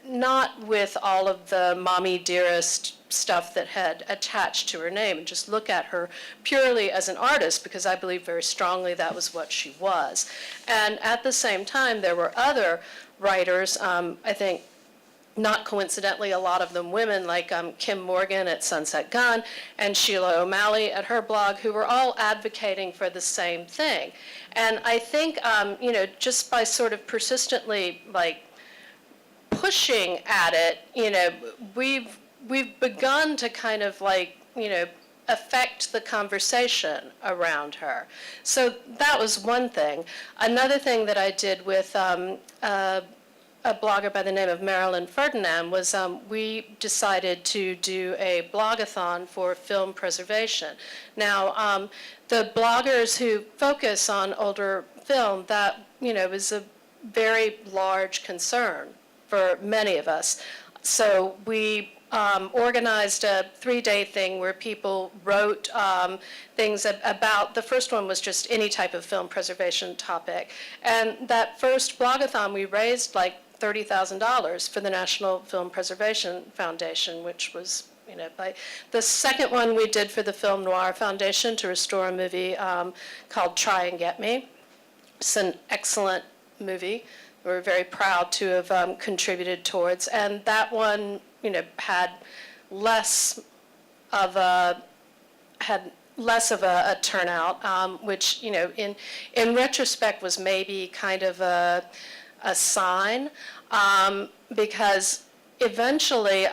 not with all of the mommy dearest stuff that had attached to her name, and just look at her purely as an artist, because I believe very strongly that was what she was. And at the same time, there were other writers, I think, not coincidentally, a lot of them women, like Kim Morgan at Sunset Gun and Sheila O'Malley at her blog, who were all advocating for the same thing. And I think, just by sort of persistently pushing at it, we've begun to kind of affect the conversation around her. So that was one thing. Another thing that I did with a blogger by the name of Marilyn Ferdinand was we decided to do a blogathon for film preservation. Now, the bloggers who focus on older film, that, is a very large concern for many of us. So we organized a 3-day thing where people wrote things about, the first one was just any type of film preservation topic. And that first blogathon, we raised $30,000 for the National Film Preservation Foundation, which was, the second one we did for the Film Noir Foundation to restore a movie called Try and Get Me. It's an excellent movie. We're very proud to have contributed towards, and that one, had less of a turnout, which, in retrospect was maybe kind of a sign, because eventually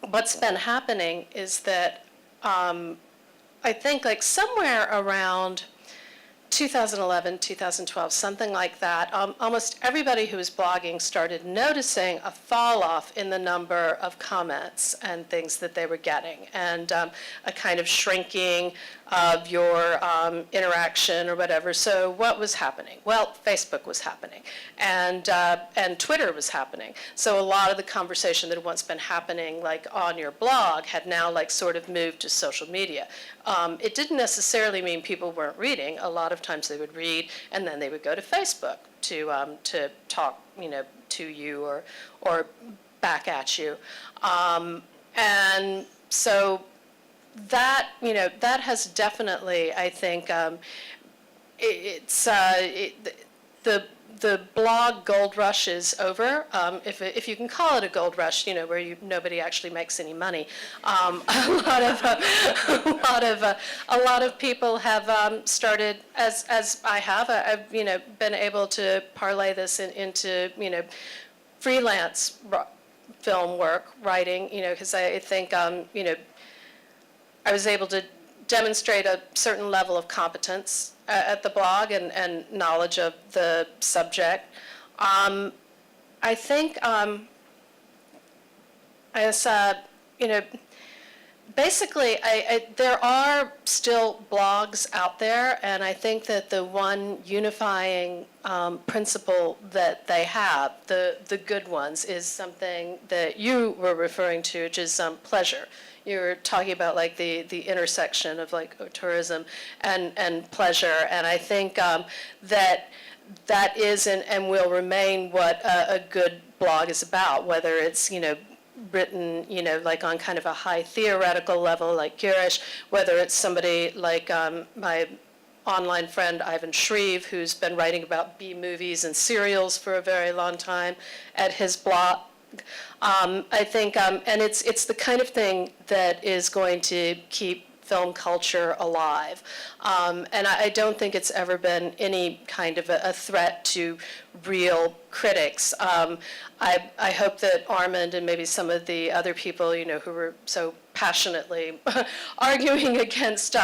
what's been happening is that I think somewhere around 2011, 2012, something like that, almost everybody who was blogging started noticing a fall off in the number of comments and things that they were getting, and a kind of shrinking of your interaction or whatever. So what was happening? Well, Facebook was happening, and Twitter was happening. So a lot of the conversation that had once been happening like on your blog had now like sort of moved to social media. It didn't necessarily mean people weren't reading. A lot of times they would read and then they would go to Facebook to talk, to you or back at you. And so that, that has definitely, I think, the blog gold rush is over, if you can call it a gold rush, where nobody actually makes any money. A lot of people have started, as I have. I've been able to parlay this into freelance film work, writing, because I think I was able to demonstrate a certain level of competence at the blog and knowledge of the subject. I think basically there are still blogs out there, and I think that the one unifying principle that they have, the good ones, is something that you were referring to, which is pleasure. You were talking about like the intersection of like Auteurism and pleasure, and I think that is and will remain what a good blog is about, whether it's written like on kind of a high theoretical level like Girish, whether it's somebody like my online friend Ivan Shreve, who's been writing about B movies and serials for a very long time at his blog. I think, and it's the kind of thing that is going to keep film culture alive. And I don't think it's ever been any kind of a threat to real critics. I hope that Armand and maybe some of the other people, who were so passionately arguing against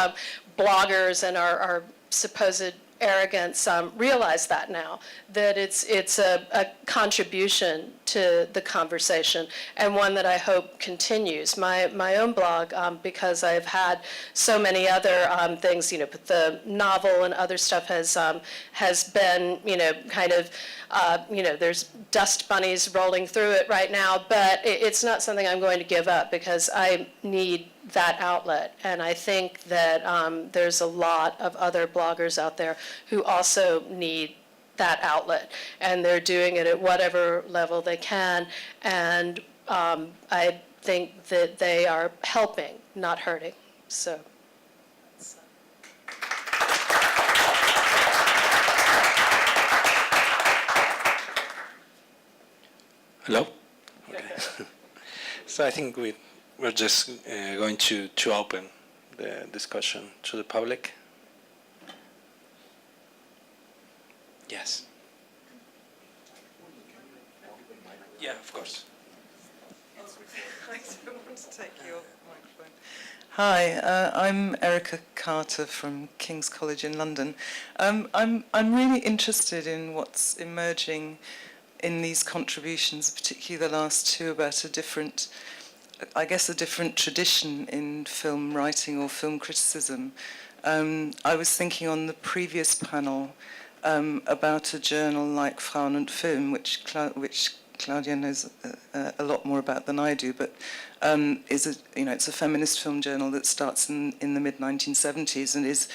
bloggers and our supposed arrogance realize that now, that it's a contribution to the conversation, and one that I hope continues. My own blog, because I've had so many other things, but the novel and other stuff has been, kind of, there's dust bunnies rolling through it right now, but it's not something I'm going to give up, because I need that outlet. And I think that there's a lot of other bloggers out there who also need that outlet, and they're doing it at whatever level they can, and I think that they are helping, not hurting. So. Hello? Okay. So I think we're just going to open the discussion to the public. Yes. Yeah, of course. I don't want to take your microphone. Hi, I'm Erica Carter from King's College in London. I'm really interested in what's emerging in these contributions, particularly the last two, about a different tradition in film writing or film criticism. I was thinking on the previous panel about a journal like Frauen und Film, which Claudia knows a lot more about than I do, but it's a feminist film journal that starts in the mid-1970s and is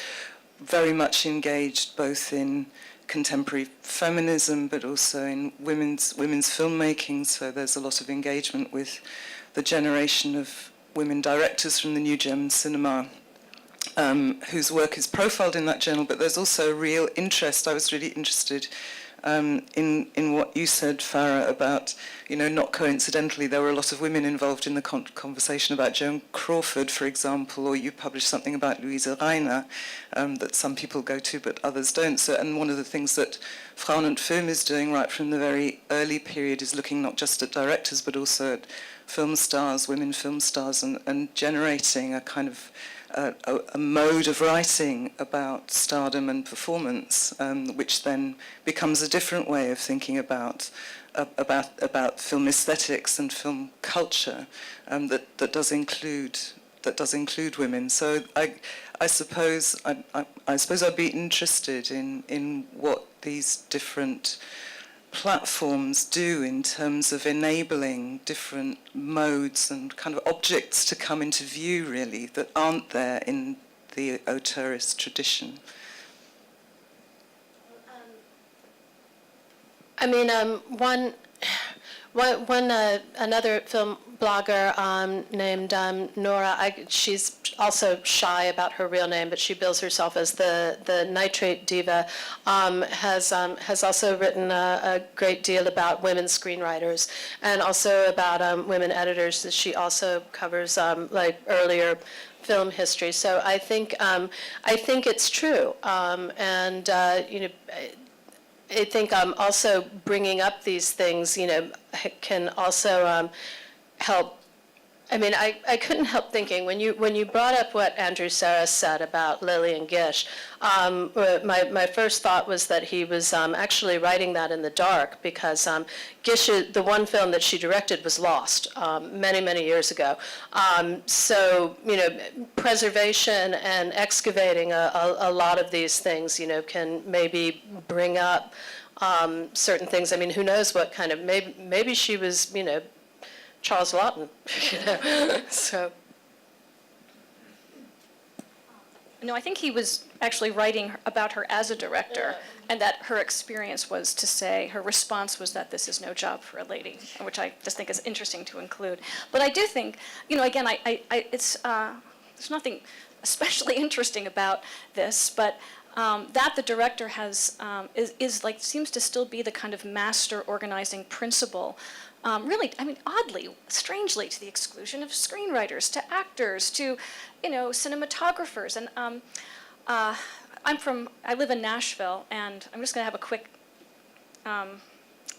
very much engaged both in contemporary feminism, but also in women's filmmaking. So there's a lot of engagement with the generation of women directors from the New German cinema, whose work is profiled in that journal. But there's also a real interest. I was really interested in what you said, Farran, about, not coincidentally, there were a lot of women involved in the conversation about Joan Crawford, for example, or you published something about Louise Reiner that some people go to but others don't. So, and one of the things that Frauen und Film is doing right from the very early period is looking not just at directors but also at film stars, women film stars, and generating a kind of a mode of writing about stardom and performance, which then becomes a different way of thinking about film aesthetics and film culture, that does include women. So I suppose I'd be interested in what these different platforms do in terms of enabling different modes and kind of objects to come into view, really, that aren't there in the auteurist tradition. I mean, another film blogger named Nora, she's also shy about her real name, but she bills herself as the Nitrate Diva, has also written a great deal about women screenwriters and also about women editors. She also covers like earlier film history. So I think it's true, and you know. I think also bringing up these things, you know, can also help. I mean, I couldn't help thinking when you brought up what Andrew Sarris said about Lillian Gish. My first thought was that he was actually writing that in the dark, because Gish, the one film that she directed, was lost many years ago. So you know, preservation and excavating a lot of these things, you know, can maybe bring up certain things. I mean, who knows what kind of, maybe she was, you know, Charles Laughton, you know, so. No, I think he was actually writing about her as a director, and that her experience was to say, her response was that this is no job for a lady, which I just think is interesting to include. But I do think, you know, again, it's there's nothing especially interesting about this, but that the director has is like, seems to still be the kind of master organizing principle. Really, I mean, oddly, strangely, to the exclusion of screenwriters, to actors, to, you know, cinematographers. And I live in Nashville, and I'm just going to have a quick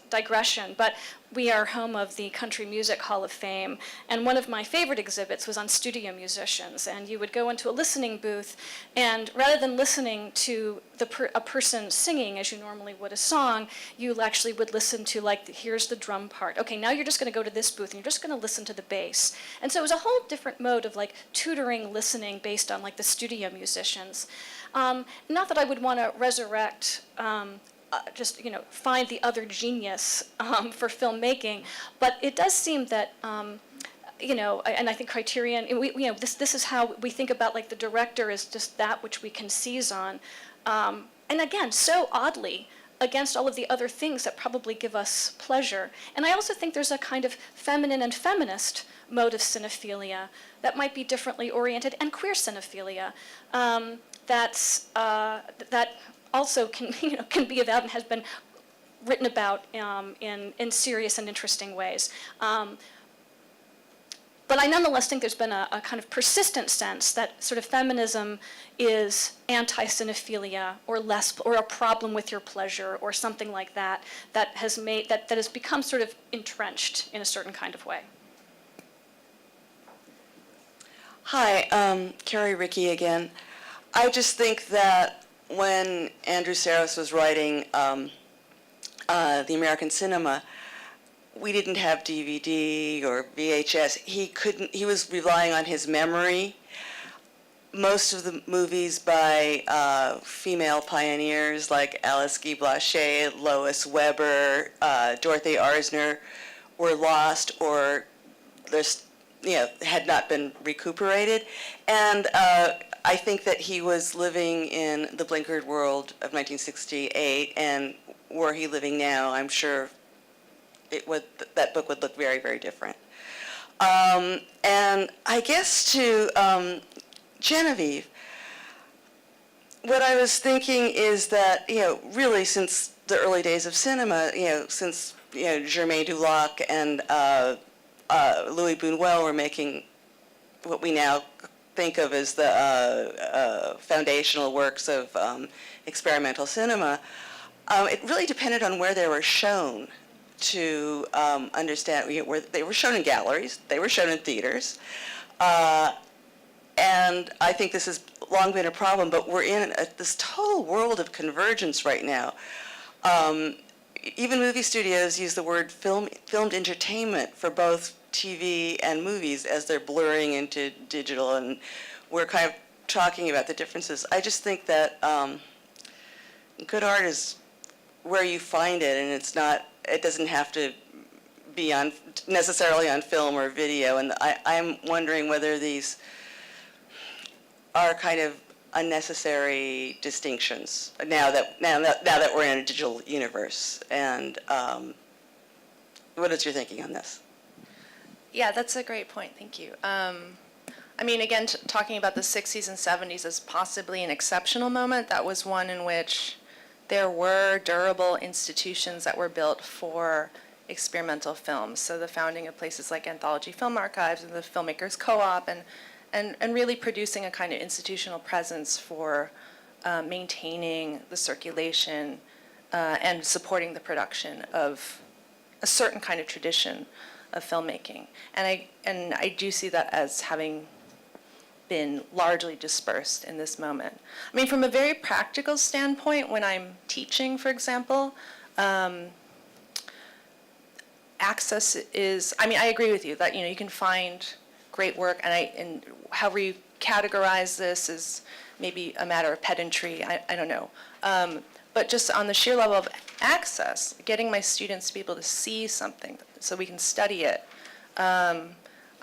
digression, but we are home of the Country Music Hall of Fame, and one of my favorite exhibits was on studio musicians, and you would go into a listening booth, and rather than listening to a person singing as you normally would a song, you actually would listen to, like, here's the drum part. Okay, now you're just going to go to this booth, and you're just going to listen to the bass. And so it was a whole different mode of, like, tutoring listening based on, like, the studio musicians. Not that I would want to resurrect just, you know, find the other genius for filmmaking, but it does seem that, you know, and I think Criterion, you know, this is how we think about, like, the director is just that which we can seize on, and again, so oddly, against all of the other things that probably give us pleasure. And I also think there's a kind of feminine and feminist mode of cinephilia that might be differently oriented, and queer cinephilia, that also can, you know, can be about and has been written about in serious and interesting ways. But I nonetheless think there's been a kind of persistent sense that sort of feminism is anti-cinephilia or less, or a problem with your pleasure or something like that, that has made, that has become sort of entrenched in a certain kind of way. Hi, Carrie Rickey again. I just think that when Andrew Sarris was writing The American Cinema, we didn't have DVD or VHS. He was relying on his memory. Most of the movies by female pioneers like Alice Guy Blaché, Lois Weber, Dorothy Arzner were lost or had not been recuperated. And I think that he was living in the blinkered world of 1968, and were he living now, I'm sure that book would look very, very different. And I guess to Genevieve, what I was thinking is that, you know, really since the early days of cinema, you know, since, you know, Germain Dulac and Louis Buñuel were making what we now think of as the foundational works of experimental cinema, it really depended on where they were shown to understand. Where they were shown in galleries, they were shown in theaters, and I think this has long been a problem, but we're in this total world of convergence right now. Even movie studios use the word filmed entertainment for both TV and movies as they're blurring into digital, and we're kind of talking about the differences. I just think that good art is where you find it, and it doesn't have to be necessarily on film or video. And I'm wondering whether these are kind of unnecessary distinctions now that we're in a digital universe. And what is your thinking on this? Yeah, that's a great point. Thank you. I mean, again, talking about the 60s and 70s as possibly an exceptional moment, that was one in which there were durable institutions that were built for experimental films. So the founding of places like Anthology Film Archives and the Filmmakers Co-op, and really producing a kind of institutional presence for maintaining the circulation and supporting the production of a certain kind of tradition of filmmaking. And I do see that as having been largely dispersed in this moment. I mean, from a very practical standpoint, when I'm teaching, for example, access is, I mean, I agree with you that, you can find great work, and however you categorize this is maybe a matter of pedantry, I don't know. But just on the sheer level of access, getting my students to be able to see something so we can study it,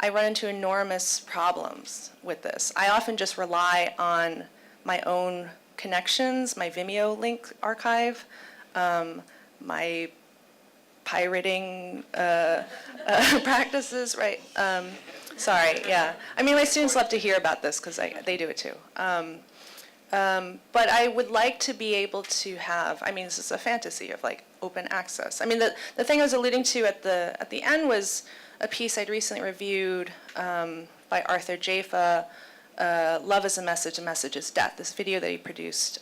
I run into enormous problems with this. I often just rely on my own connections, my Vimeo link archive, my pirating practices, right? Sorry, yeah. I mean, my students love to hear about this because they do it too. But I would like to be able to have, I mean, this is a fantasy of like open access. I mean, the thing I was alluding to at the end was a piece I'd recently reviewed by Arthur Jaffa, Love is a Message is Death, this video that he produced.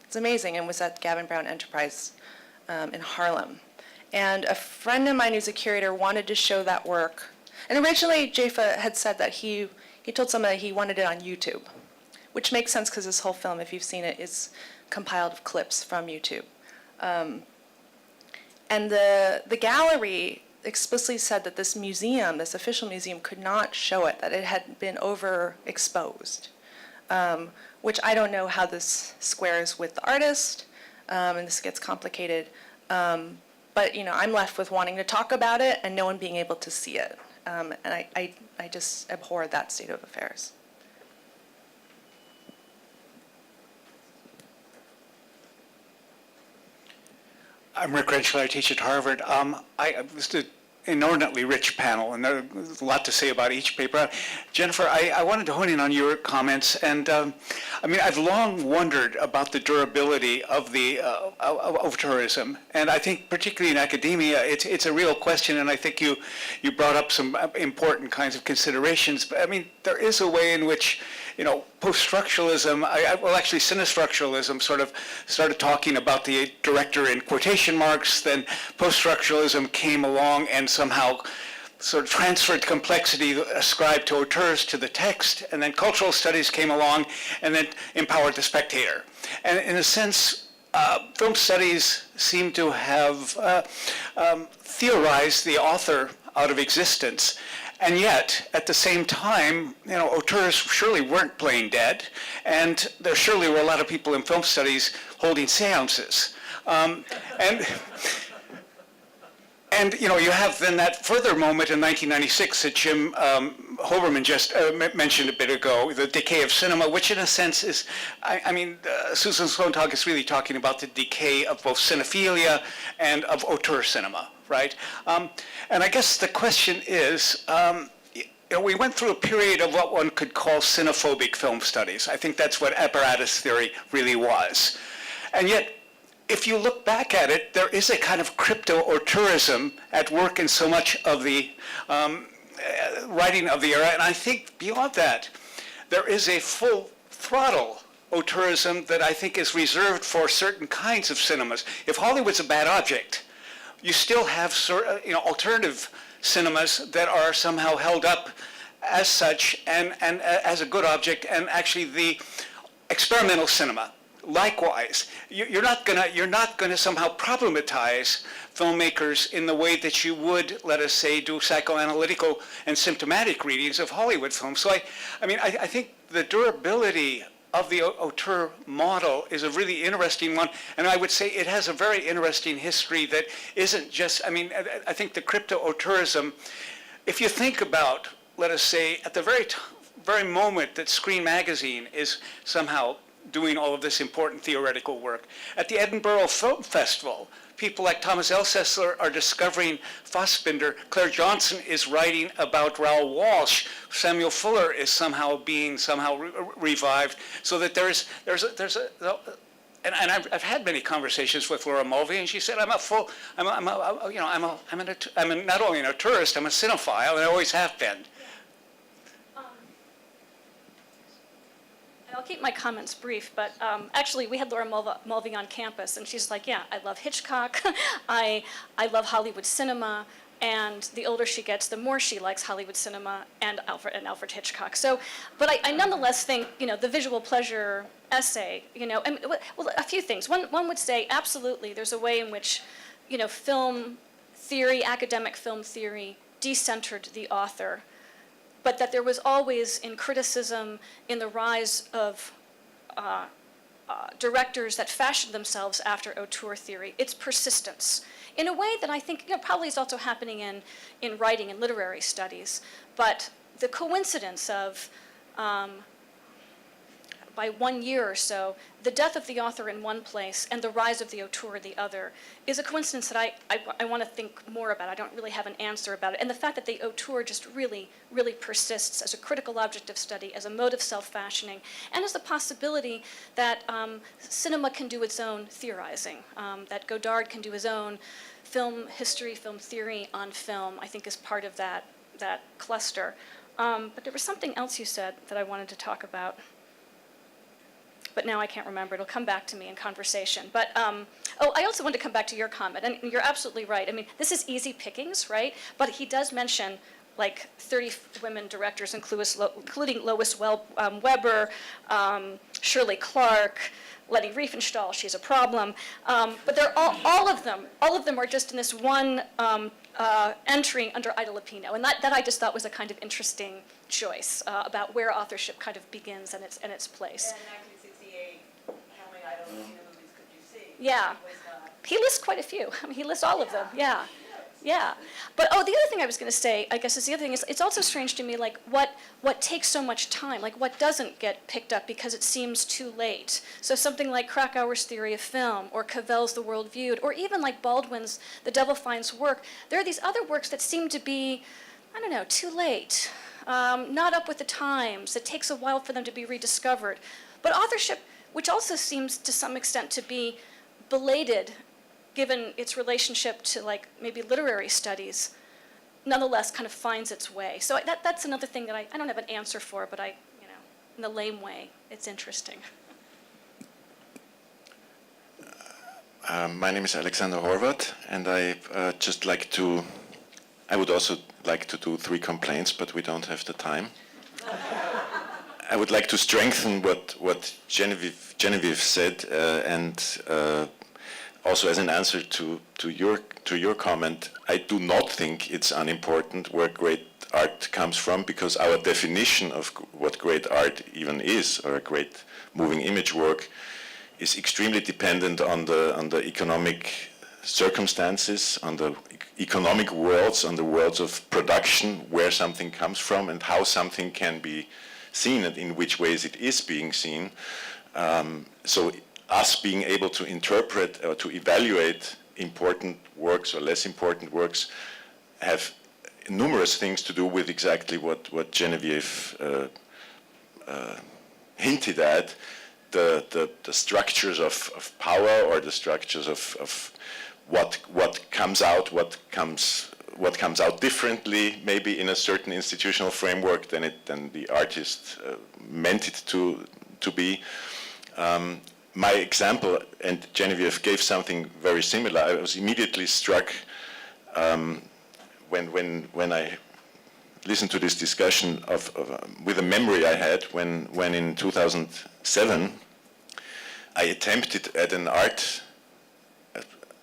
It's amazing, and was at Gavin Brown Enterprise in Harlem. And a friend of mine who's a curator wanted to show that work. And originally Jaffa had said that he told someone that he wanted it on YouTube, which makes sense because this whole film, if you've seen it, is compiled of clips from YouTube. And the gallery explicitly said that this museum, this official museum, could not show it, that it had been overexposed, which I don't know how this squares with the artist, and this gets complicated. But I'm left with wanting to talk about it and no one being able to see it. And I just abhor that state of affairs. I'm Rick Rentschler. I teach at Harvard. This is an inordinately rich panel, and there's a lot to say about each paper. Jennifer, I wanted to hone in on your comments, and I mean, I've long wondered about the durability of the Auteurism, and I think particularly in academia, it's a real question, and I think you brought up some important kinds of considerations. But I mean, there is a way in which, post-structuralism, well, actually, cinestructuralism sort of started talking about the director in quotation marks, then post-structuralism came along and somehow sort of transferred complexity ascribed to auteurs to the text, and then cultural studies came along and then empowered the spectator. And in a sense, film studies seem to have theorized the author out of existence. And yet, at the same time, auteurs surely weren't playing dead, and there surely were a lot of people in film studies holding seances. And you have then that further moment in 1996 that Jim Hoberman just mentioned a bit ago, the decay of cinema, which in a sense is, Susan Sontag is really talking about the decay of both cinephilia and of auteur cinema, right? And I guess the question is, we went through a period of what one could call cinephobic film studies. I think that's what apparatus theory really was. And yet, if you look back at it, there is a kind of crypto-auteurism at work in so much of the writing of the era. And I think beyond that, there is a full throttle auteurism that I think is reserved for certain kinds of cinemas. If Hollywood's a bad object, you still have alternative cinemas that are somehow held up as such and as a good object, and actually the experimental cinema. Likewise, you're not gonna somehow problematize filmmakers in the way that you would, let us say, do psychoanalytical and symptomatic readings of Hollywood films. So I think the durability of the auteur model is a really interesting one, and I would say it has a very interesting history that isn't just, I mean, I think the crypto-auteurism, if you think about, let us say, at the very moment that Screen Magazine is somehow doing all of this important theoretical work, at the Edinburgh Film Festival, people like Thomas Elsessler are discovering Fassbinder. Claire Johnson is writing about Raoul Walsh. Samuel Fuller is somehow being revived. So that there's and I've had many conversations with Laura Mulvey, and she said, I'm not only a tourist, I'm a cinephile, and I always have been. I'll keep my comments brief, but actually we had Laura Mulvey on campus, and she's like, yeah, I love Hitchcock, I love Hollywood cinema, and the older she gets, the more she likes Hollywood cinema and Alfred Hitchcock. So, but I nonetheless think, the visual pleasure essay, well, a few things. One would say, absolutely, there's a way in which, film theory, academic film theory, decentered the author, but that there was always, in criticism, in the rise of directors that fashioned themselves after auteur theory, its persistence, in a way that I think probably is also happening in writing and literary studies. But the coincidence of, by 1 year or so, the death of the author in one place and the rise of the auteur in the other is a coincidence that I want to think more about. I don't really have an answer about it. And the fact that the auteur just really, really persists as a critical object of study, as a mode of self-fashioning, and as the possibility that cinema can do its own theorizing, that Godard can do his own film history, film theory on film, I think is part of that cluster. But there was something else you said that I wanted to talk about. But now I can't remember. It'll come back to me in conversation. But, I also want to come back to your comment, and you're absolutely right. I mean, this is easy pickings, right? But he does mention, like, 30 women directors, including Lois Weber, Shirley Clark, Leni Riefenstahl, she's a problem. But they're all of them are just in this one entry under Ida Lupino. And that I just thought was a kind of interesting choice about where authorship kind of begins and its place. Yeah, he lists quite a few. I mean, he lists all of them. Yeah. But the other thing I was going to say, I guess, is the other thing is it's also strange to me, like what takes so much time, like what doesn't get picked up because it seems too late. So something like Krakauer's Theory of Film, or Cavell's The World Viewed, or even like Baldwin's The Devil Finds Work. There are these other works that seem to be, I don't know, too late, not up with the times. It takes a while for them to be rediscovered. But authorship, which also seems to some extent to be belated, given its relationship to like maybe literary studies, nonetheless kind of finds its way. So that's another thing that I don't have an answer for, but in the lame way, it's interesting. My name is Alexander Horvath, and I would also like to do 3 complaints, but we don't have the time. I would like to strengthen what Genevieve said, and also as an answer to your comment, I do not think it's unimportant where great art comes from, because our definition of what great art even is, or a great moving image work, is extremely dependent on the economic circumstances, on the economic worlds, on the worlds of production, where something comes from and how something can be seen and in which ways it is being seen. So us being able to interpret or to evaluate important works or less important works have numerous things to do with exactly what Genevieve hinted at, the structures of power, or the structures of what comes out differently, maybe in a certain institutional framework than the artist meant it to be. My example, and Genevieve gave something very similar. I was immediately struck when I listened to this discussion with a memory I had when in 2007 I attempted at a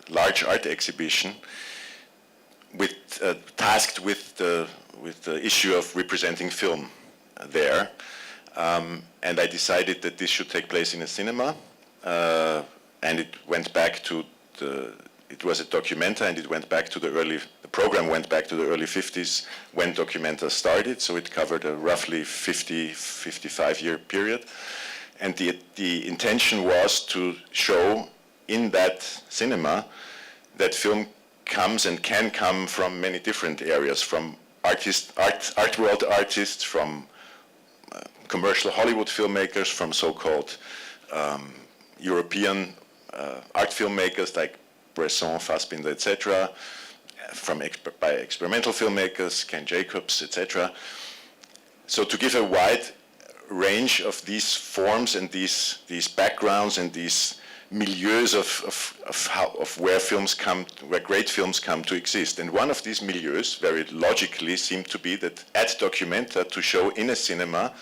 large art exhibition tasked with the issue of representing film there. And I decided that this should take place in a cinema, and it went back to it was a documenta, and it went back to the program went back to the early 50s when documenta started, so it covered a roughly 55-year period. And the intention was to show in that cinema that film comes and can come from many different areas, from art world artists, from commercial Hollywood filmmakers, from so-called European art filmmakers like Bresson, Fassbinder, etc., by experimental filmmakers, Ken Jacobs, etc. So to give a wide range of these forms and these backgrounds and these milieus of where films come, where great films come to exist. And one of these milieus, very logically, seemed to be that at Documenta, to show in a cinema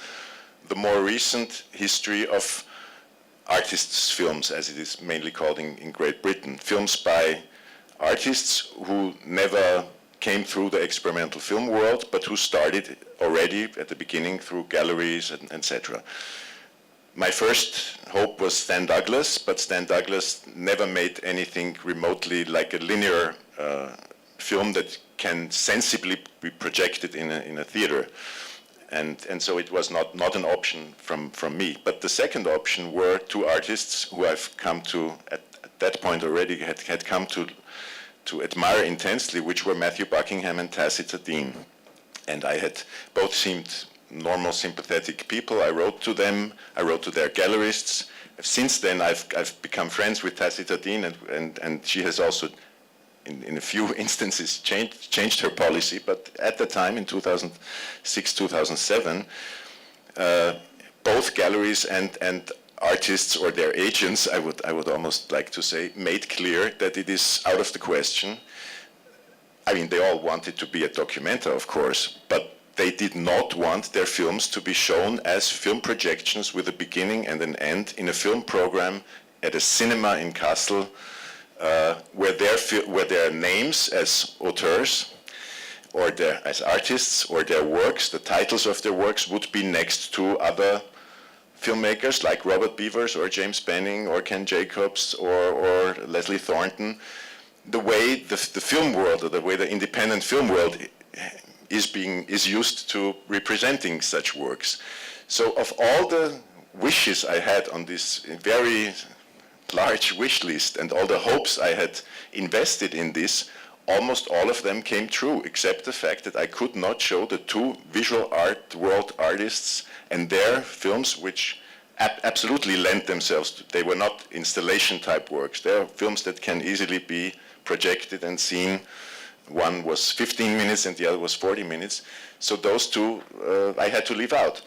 the more recent history of artists' films, as it is mainly called in Great Britain. Films by artists who never came through the experimental film world, but who started already at the beginning through galleries and etc. My first hope was Stan Douglas, but Stan Douglas never made anything remotely like a linear film that can sensibly be projected in a theater. And so it was not an option from me. But the second option were two artists who I've come to, at that point already, had come to admire intensely, which were Matthew Buckingham and Tacita Dean. And I had both seemed normal, sympathetic people. I wrote to them, I wrote to their gallerists. Since then, I've become friends with Tacita Dean, and she has also, in a few instances, changed her policy. But at the time, in 2006, 2007, both galleries and artists or their agents, I would almost like to say, made clear that it is out of the question. I mean, they all wanted to be a documenta, of course, but they did not want their films to be shown as film projections with a beginning and an end in a film program at a cinema in Kassel, where their names as auteurs or as artists or their works, the titles of their works, would be next to other filmmakers like Robert Beavers or James Benning or Ken Jacobs or Leslie Thornton. The way the film world, or the way the independent film world is used to representing such works. So of all the wishes I had on this very large wish list and all the hopes I had invested in this, almost all of them came true, except the fact that I could not show the two visual art world artists and their films, which absolutely lent themselves to, they were not installation type works. They are films that can easily be projected and seen. One was 15 minutes and the other was 40 minutes. So those two I had to leave out.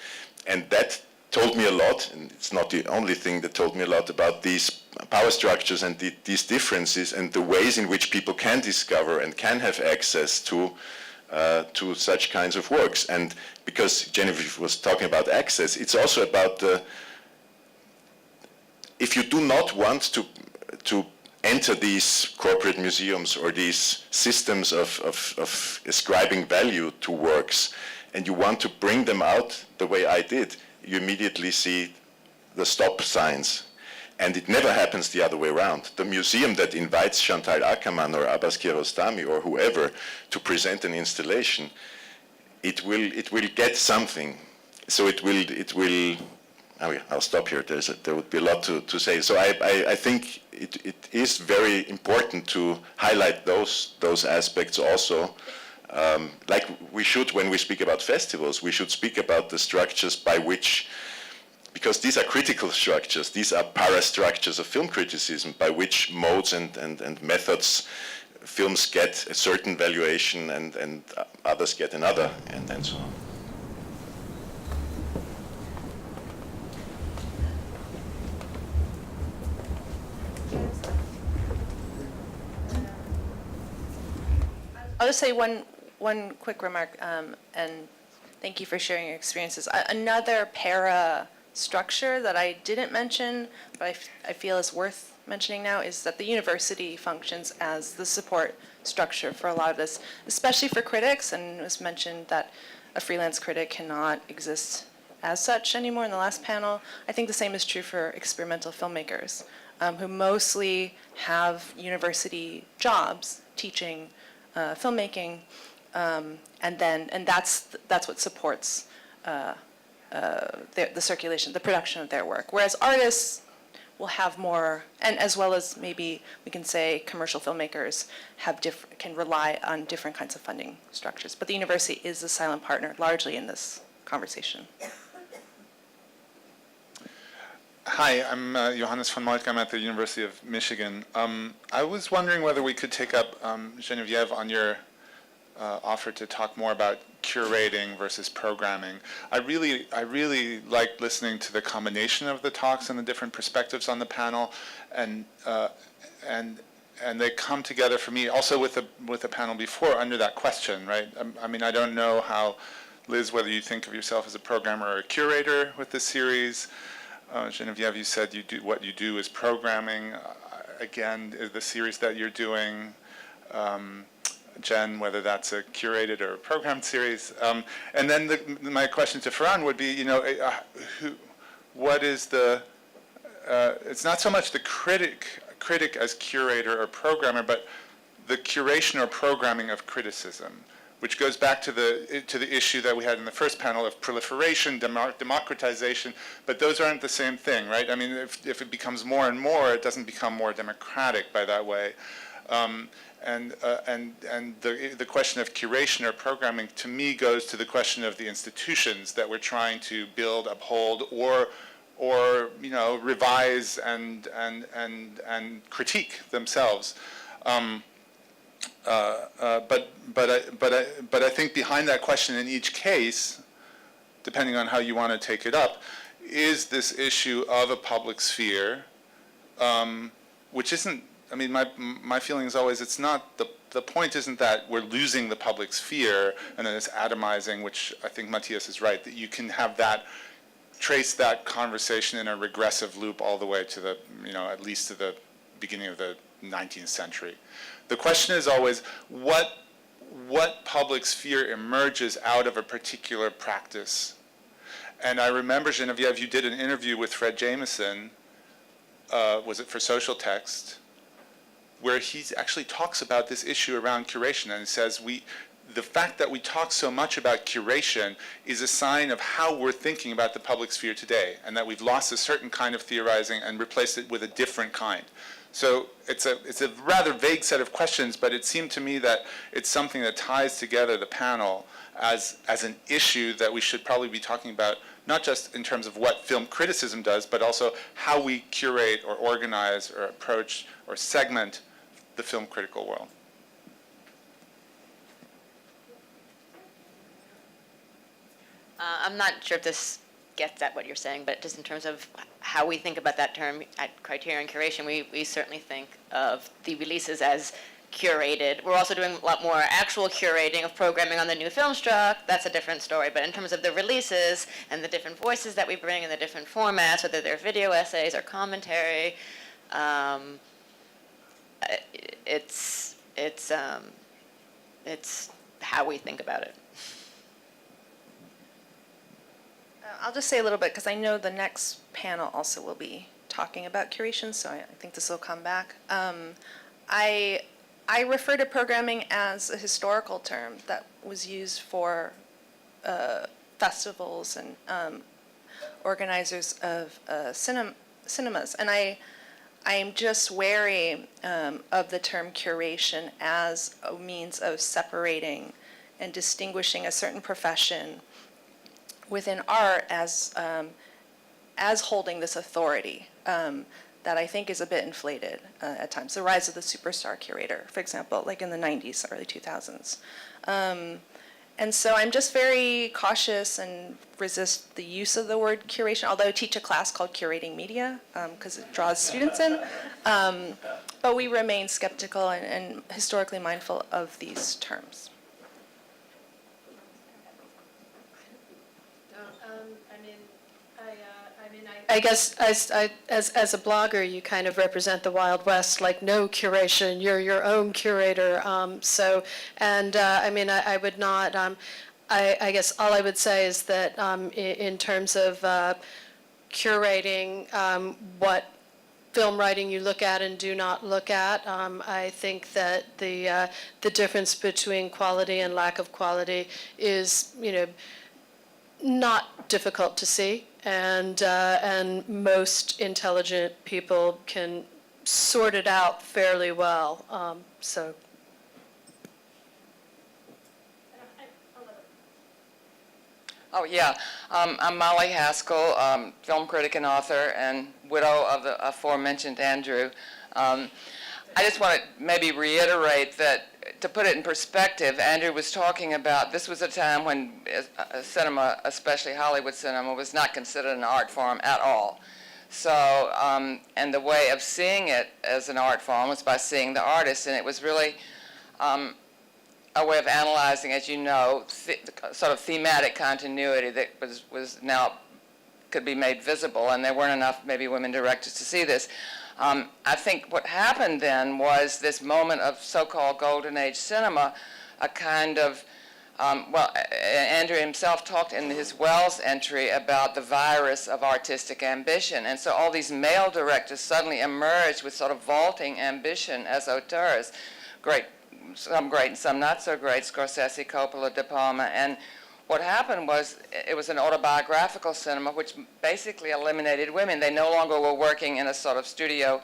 And that told me a lot, and it's not the only thing that told me a lot about these power structures and these differences and the ways in which people can discover and can have access to such kinds of works. And because Genevieve was talking about access, it's also about if you do not want to enter these corporate museums or these systems of ascribing value to works, and you want to bring them out the way I did, you immediately see the stop signs. And it never happens the other way around. The museum that invites Chantal Ackermann or Abbas Kiarostami or whoever to present an installation, it will get something. So it will. I'll stop here. There would be a lot to say. So I think it is very important to highlight those aspects also. Like we should, when we speak about festivals, we should speak about the structures by which, because these are critical structures, these are parastructures of film criticism, by which modes and methods films get a certain valuation and others get another, and so on. I'll just say one quick remark, and thank you for sharing your experiences. Another para structure that I didn't mention, but I feel is worth mentioning now, is that the university functions as the support structure for a lot of this, especially for critics, and it was mentioned that a freelance critic cannot exist as such anymore in the last panel. I think the same is true for experimental filmmakers, who mostly have university jobs teaching filmmaking, and that's what supports the circulation, the production of their work. Whereas artists will have more, and as well as maybe we can say commercial filmmakers can rely on different kinds of funding structures. But the university is a silent partner largely in this conversation. Hi, I'm Johannes von Moltke. I'm at the University of Michigan. I was wondering whether we could take up, Genevieve, on your offer to talk more about curating versus programming. I really liked listening to the combination of the talks and the different perspectives on the panel, and they come together for me also with the panel before under that question, right? I mean, I don't know how, Liz, whether you think of yourself as a programmer or a curator with this series. Genevieve, you said what you do is programming. Again, the series that you're doing. Jen, whether that's a curated or a programmed series. And then my question to Ferran would be, what is the, it's not so much the critic as curator or programmer, but the curation or programming of criticism, which goes back to the issue that we had in the first panel of proliferation, democratization, but those aren't the same thing, right? I mean, if it becomes more and more, it doesn't become more democratic by that way. And the question of curation or programming, to me, goes to the question of the institutions that we're trying to build, uphold, or revise and critique themselves. But I think behind that question in each case, depending on how you want to take it up, is this issue of a public sphere, which isn't. I mean, my feeling is always it's not, the point isn't that we're losing the public sphere and then it's atomizing, which I think Matthias is right, that you can have that, trace that conversation in a regressive loop all the way to the, at least to the beginning of the 19th century. The question is always, what public sphere emerges out of a particular practice? And I remember, Genevieve, you did an interview with Fred Jameson, was it for Social Text, where he actually talks about this issue around curation, and he says the fact that we talk so much about curation is a sign of how we're thinking about the public sphere today, and that we've lost a certain kind of theorizing and replaced it with a different kind. So it's a rather vague set of questions, but it seemed to me that it's something that ties together the panel as an issue that we should probably be talking about, not just in terms of what film criticism does, but also how we curate or organize or approach or segment the film critical world. I'm not sure if this gets at what you're saying, but just in terms of how we think about that term at Criterion Curation, we certainly think of the releases as curated. We're also doing a lot more actual curating of programming on the new film struck. That's a different story. But in terms of the releases and the different voices that we bring and the different formats, whether they're video essays or commentary, it's how we think about it. I'll just say a little bit, because I know the next panel also will be talking about curation, so I think this will come back. I refer to programming as a historical term that was used for festivals and organizers of cinemas. And I'm just wary of the term curation as a means of separating and distinguishing a certain profession within art as holding this authority that I think is a bit inflated at times. The rise of the superstar curator, for example, like in the 90s, early 2000s. And so I'm just very cautious and resist the use of the word curation, although I teach a class called Curating Media, because it draws students in. But we remain skeptical and historically mindful of these terms. I guess as a blogger, you kind of represent the Wild West, like no curation, you're your own curator. I would not. I guess all I would say is that in terms of curating what film writing you look at and do not look at, I think that the difference between quality and lack of quality is, not difficult to see, and most intelligent people can sort it out fairly well. So. Oh, yeah. I'm Molly Haskell, film critic and author, and widow of the aforementioned Andrew. I just want to maybe reiterate that, to put it in perspective, Andrew was talking about, this was a time when cinema, especially Hollywood cinema, was not considered an art form at all. So, and the way of seeing it as an art form was by seeing the artist, and it was really a way of analyzing, as you know, sort of thematic continuity that was now could be made visible, and there weren't enough maybe women directors to see this. I think what happened then was this moment of so-called golden age cinema, a kind of, Andrew himself talked in his Wells entry about the virus of artistic ambition, and so all these male directors suddenly emerged with sort of vaulting ambition as auteurs, some great and some not so great, Scorsese, Coppola, De Palma, and what happened was it was an autobiographical cinema which basically eliminated women. They no longer were working in a sort of studio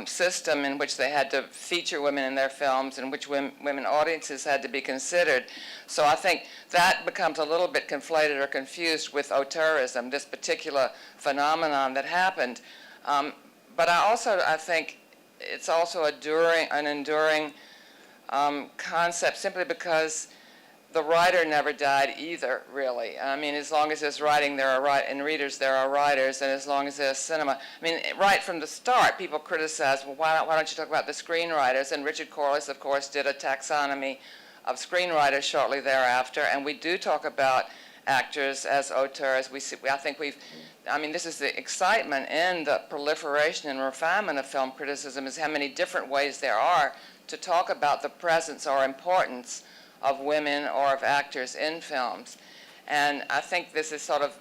system in which they had to feature women in their films, in which women audiences had to be considered. So I think that becomes a little bit conflated or confused with auteurism, this particular phenomenon that happened. But I think it's also an enduring concept, simply because the writer never died either, really. I mean, as long as there's writing, there are and readers, there are writers, and as long as there's cinema. I mean, right from the start, people criticized, well, why don't you talk about the screenwriters? And Richard Corliss, of course, did a taxonomy of screenwriters shortly thereafter, and we do talk about actors as auteurs. This is the excitement and the proliferation and refinement of film criticism, is how many different ways there are to talk about the presence or importance of women or of actors in films. And I think this is sort of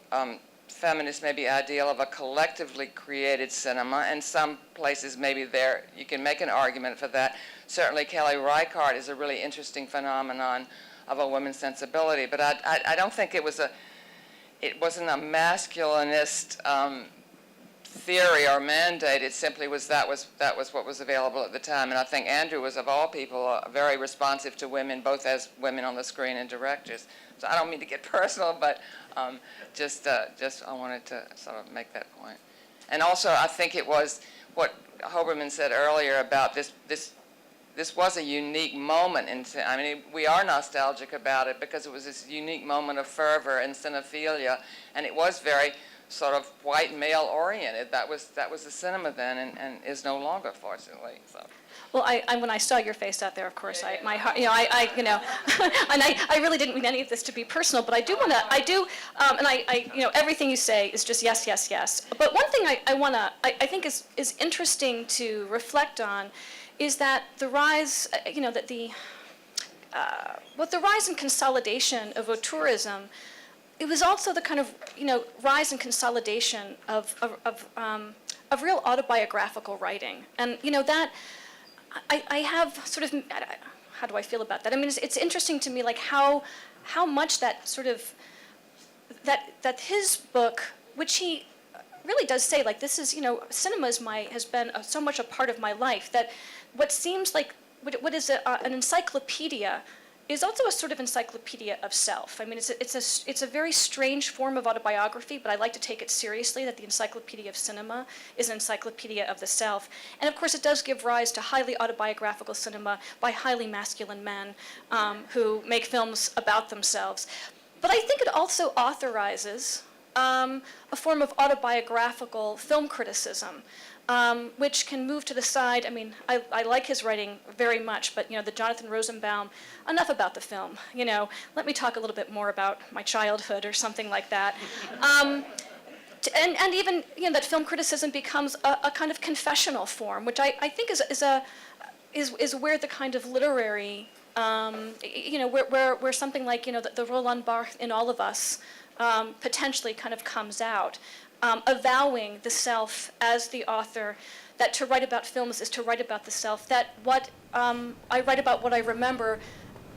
feminist maybe ideal of a collectively created cinema, and some places maybe there you can make an argument for that. Certainly Kelly Reichardt is a really interesting phenomenon of a woman's sensibility, but I don't think it wasn't a masculinist theory or mandate. It simply was that was what was available at the time. And I think Andrew was, of all people, very responsive to women, both as women on the screen and directors. So I don't mean to get personal, but just I wanted to sort of make that point. And also, I think it was what Hoberman said earlier about this was a unique moment we are nostalgic about it because it was this unique moment of fervor and cinephilia, and it was very sort of white male oriented. That was the cinema then, and is no longer, fortunately. So. Well, when I saw your face out there, of course, my heart, and I really didn't mean any of this to be personal, but I do want to, everything you say is just yes, yes, yes. But one thing I think is interesting to reflect on is that the rise, the rise and consolidation of auteurism, it was also the kind of, rise and consolidation of real autobiographical writing. And, that, I have sort of, how do I feel about that? I mean, it's interesting to me, like how much that sort of, that his book, which he really does say, like, this is, cinema has been so much a part of my life, that what seems like, what is an encyclopedia is also a sort of encyclopedia of self. I mean, it's a very strange form of autobiography, but I like to take it seriously, that the Encyclopedia of Cinema is an encyclopedia of the self. And of course, it does give rise to highly autobiographical cinema by highly masculine men who make films about themselves. But I think it also authorizes a form of autobiographical film criticism, which can move to the side. I mean, I like his writing very much, but, the Jonathan Rosenbaum, enough about the film, let me talk a little bit more about my childhood or something like that. And even, that film criticism becomes a kind of confessional form, which I think is where the kind of literary where something like, the Roland Barthes in all of us potentially kind of comes out, avowing the self as the author, that to write about films is to write about the self, that what I write about what I remember,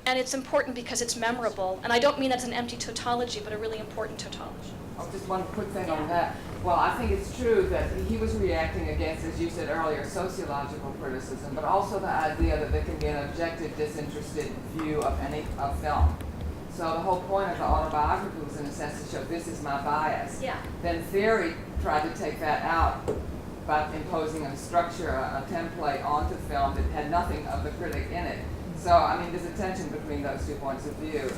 and it's important because it's memorable. And I don't mean that's an empty tautology, but a really important tautology. Oh, just one quick thing on that. Well, I think it's true that he was reacting against, as you said earlier, sociological criticism, but also the idea that there can be an objective, disinterested view of film. So the whole point of the autobiography was, in a sense, to show this is my bias. Yeah. Then theory tried to take that out by imposing a structure, a template onto film that had nothing of the critic in it. So, I mean, there's a tension between those two points of view,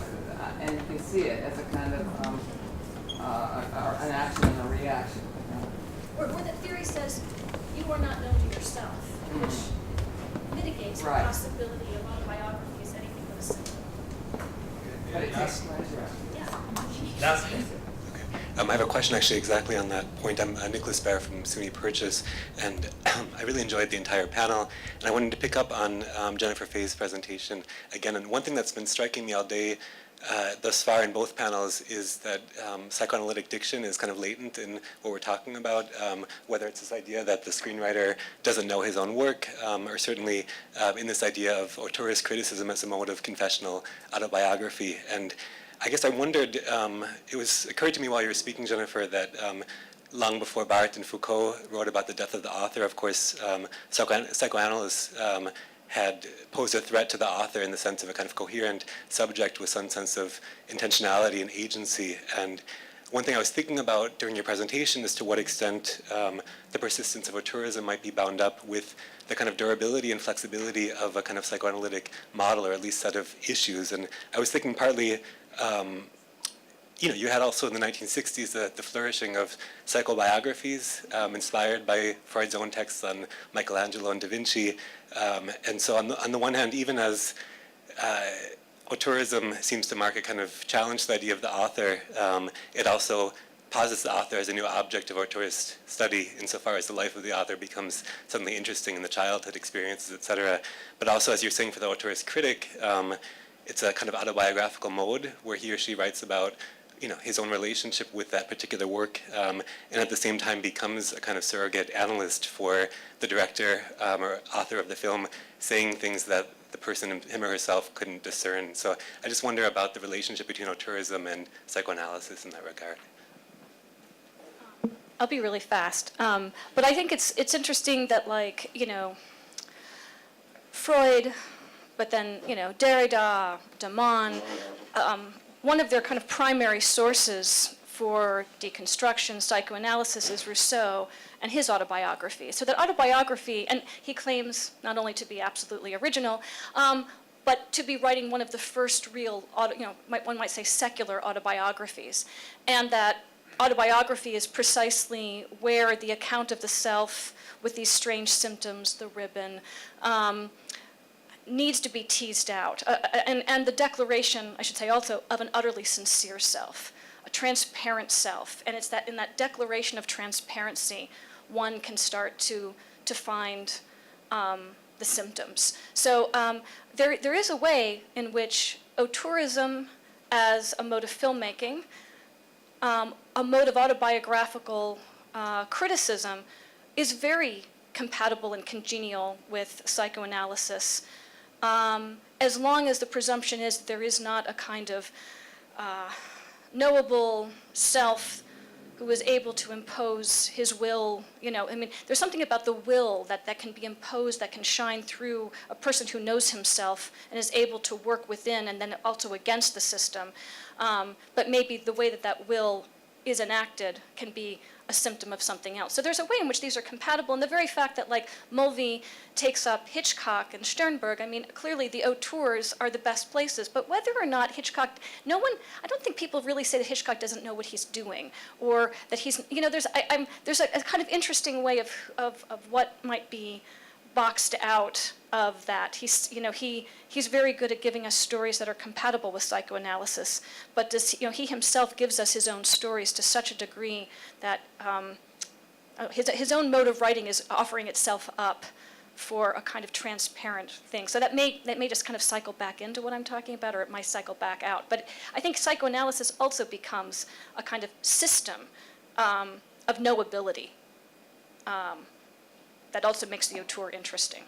and you can see it as a kind of an action and a reaction. Or the theory says you are not known to yourself, which mitigates the possibility of autobiography as anything but a symbol. But it takes pleasure. I have a question actually exactly on that point. I'm Nicholas Baer from SUNY Purchase, and I really enjoyed the entire panel, and I wanted to pick up on Jennifer Fay's presentation again. And one thing that's been striking me all day thus far in both panels is that psychoanalytic diction is kind of latent in what we're talking about, whether it's this idea that the screenwriter doesn't know his own work, or certainly in this idea of auteurist criticism as a mode of confessional autobiography. And I guess I wondered, it occurred to me while you were speaking, Jennifer, that long before Barthes and Foucault wrote about the death of the author, of course, psychoanalysts had posed a threat to the author in the sense of a kind of coherent subject with some sense of intentionality and agency. And one thing I was thinking about during your presentation is to what extent the persistence of auteurism might be bound up with the kind of durability and flexibility of a kind of psychoanalytic model, or at least set of issues. And I was thinking partly, you had also in the 1960s the flourishing of psychobiographies inspired by Freud's own texts on Michelangelo and Da Vinci. And so on the one hand, even as auteurism seems to mark a kind of challenge to the idea of the author, it also posits the author as a new object of auteurist study insofar as the life of the author becomes suddenly interesting in the childhood experiences, etc. But also, as you're saying, for the auteurist critic, it's a kind of autobiographical mode where he or she writes about his own relationship with that particular work, and at the same time becomes a kind of surrogate analyst for the director or author of the film, saying things that the person, him or herself, couldn't discern. So I just wonder about the relationship between auteurism and psychoanalysis in that regard. I'll be really fast, but I think it's interesting that, Freud, but then Derrida, Damon. One of their kind of primary sources for deconstruction, psychoanalysis, is Rousseau and his autobiography. So that autobiography, and he claims not only to be absolutely original, but to be writing one of the first real, one might say secular autobiographies. And that autobiography is precisely where the account of the self with these strange symptoms, the ribbon, needs to be teased out, and the declaration, I should say also, of an utterly sincere self, a transparent self, and it's that in that declaration of transparency, one can start to find the symptoms. So there is a way in which auteurism as a mode of filmmaking, a mode of autobiographical criticism, is very compatible and congenial with psychoanalysis. As long as the presumption is that there is not a kind of knowable self who is able to impose his will, there's something about the will that can be imposed, that can shine through a person who knows himself and is able to work within and then also against the system. But maybe the way that will is enacted can be a symptom of something else. So there's a way in which these are compatible, and the very fact that Mulvey takes up Hitchcock and Sternberg, clearly the auteurs are the best places, but whether or not Hitchcock, I don't think people really say that Hitchcock doesn't know what he's doing, or that he's, there's a kind of interesting way of what might be boxed out of that. He's very good at giving us stories that are compatible with psychoanalysis, but he himself gives us his own stories to such a degree that his own mode of writing is offering itself up for a kind of transparent thing. So that may just kind of cycle back into what I'm talking about, or it might cycle back out. But I think psychoanalysis also becomes a kind of system of knowability that also makes the auteur interesting.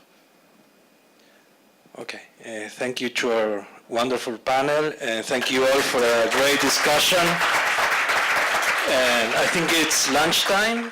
Okay, thank you to our wonderful panel, and thank you all for a great discussion. And I think it's lunchtime.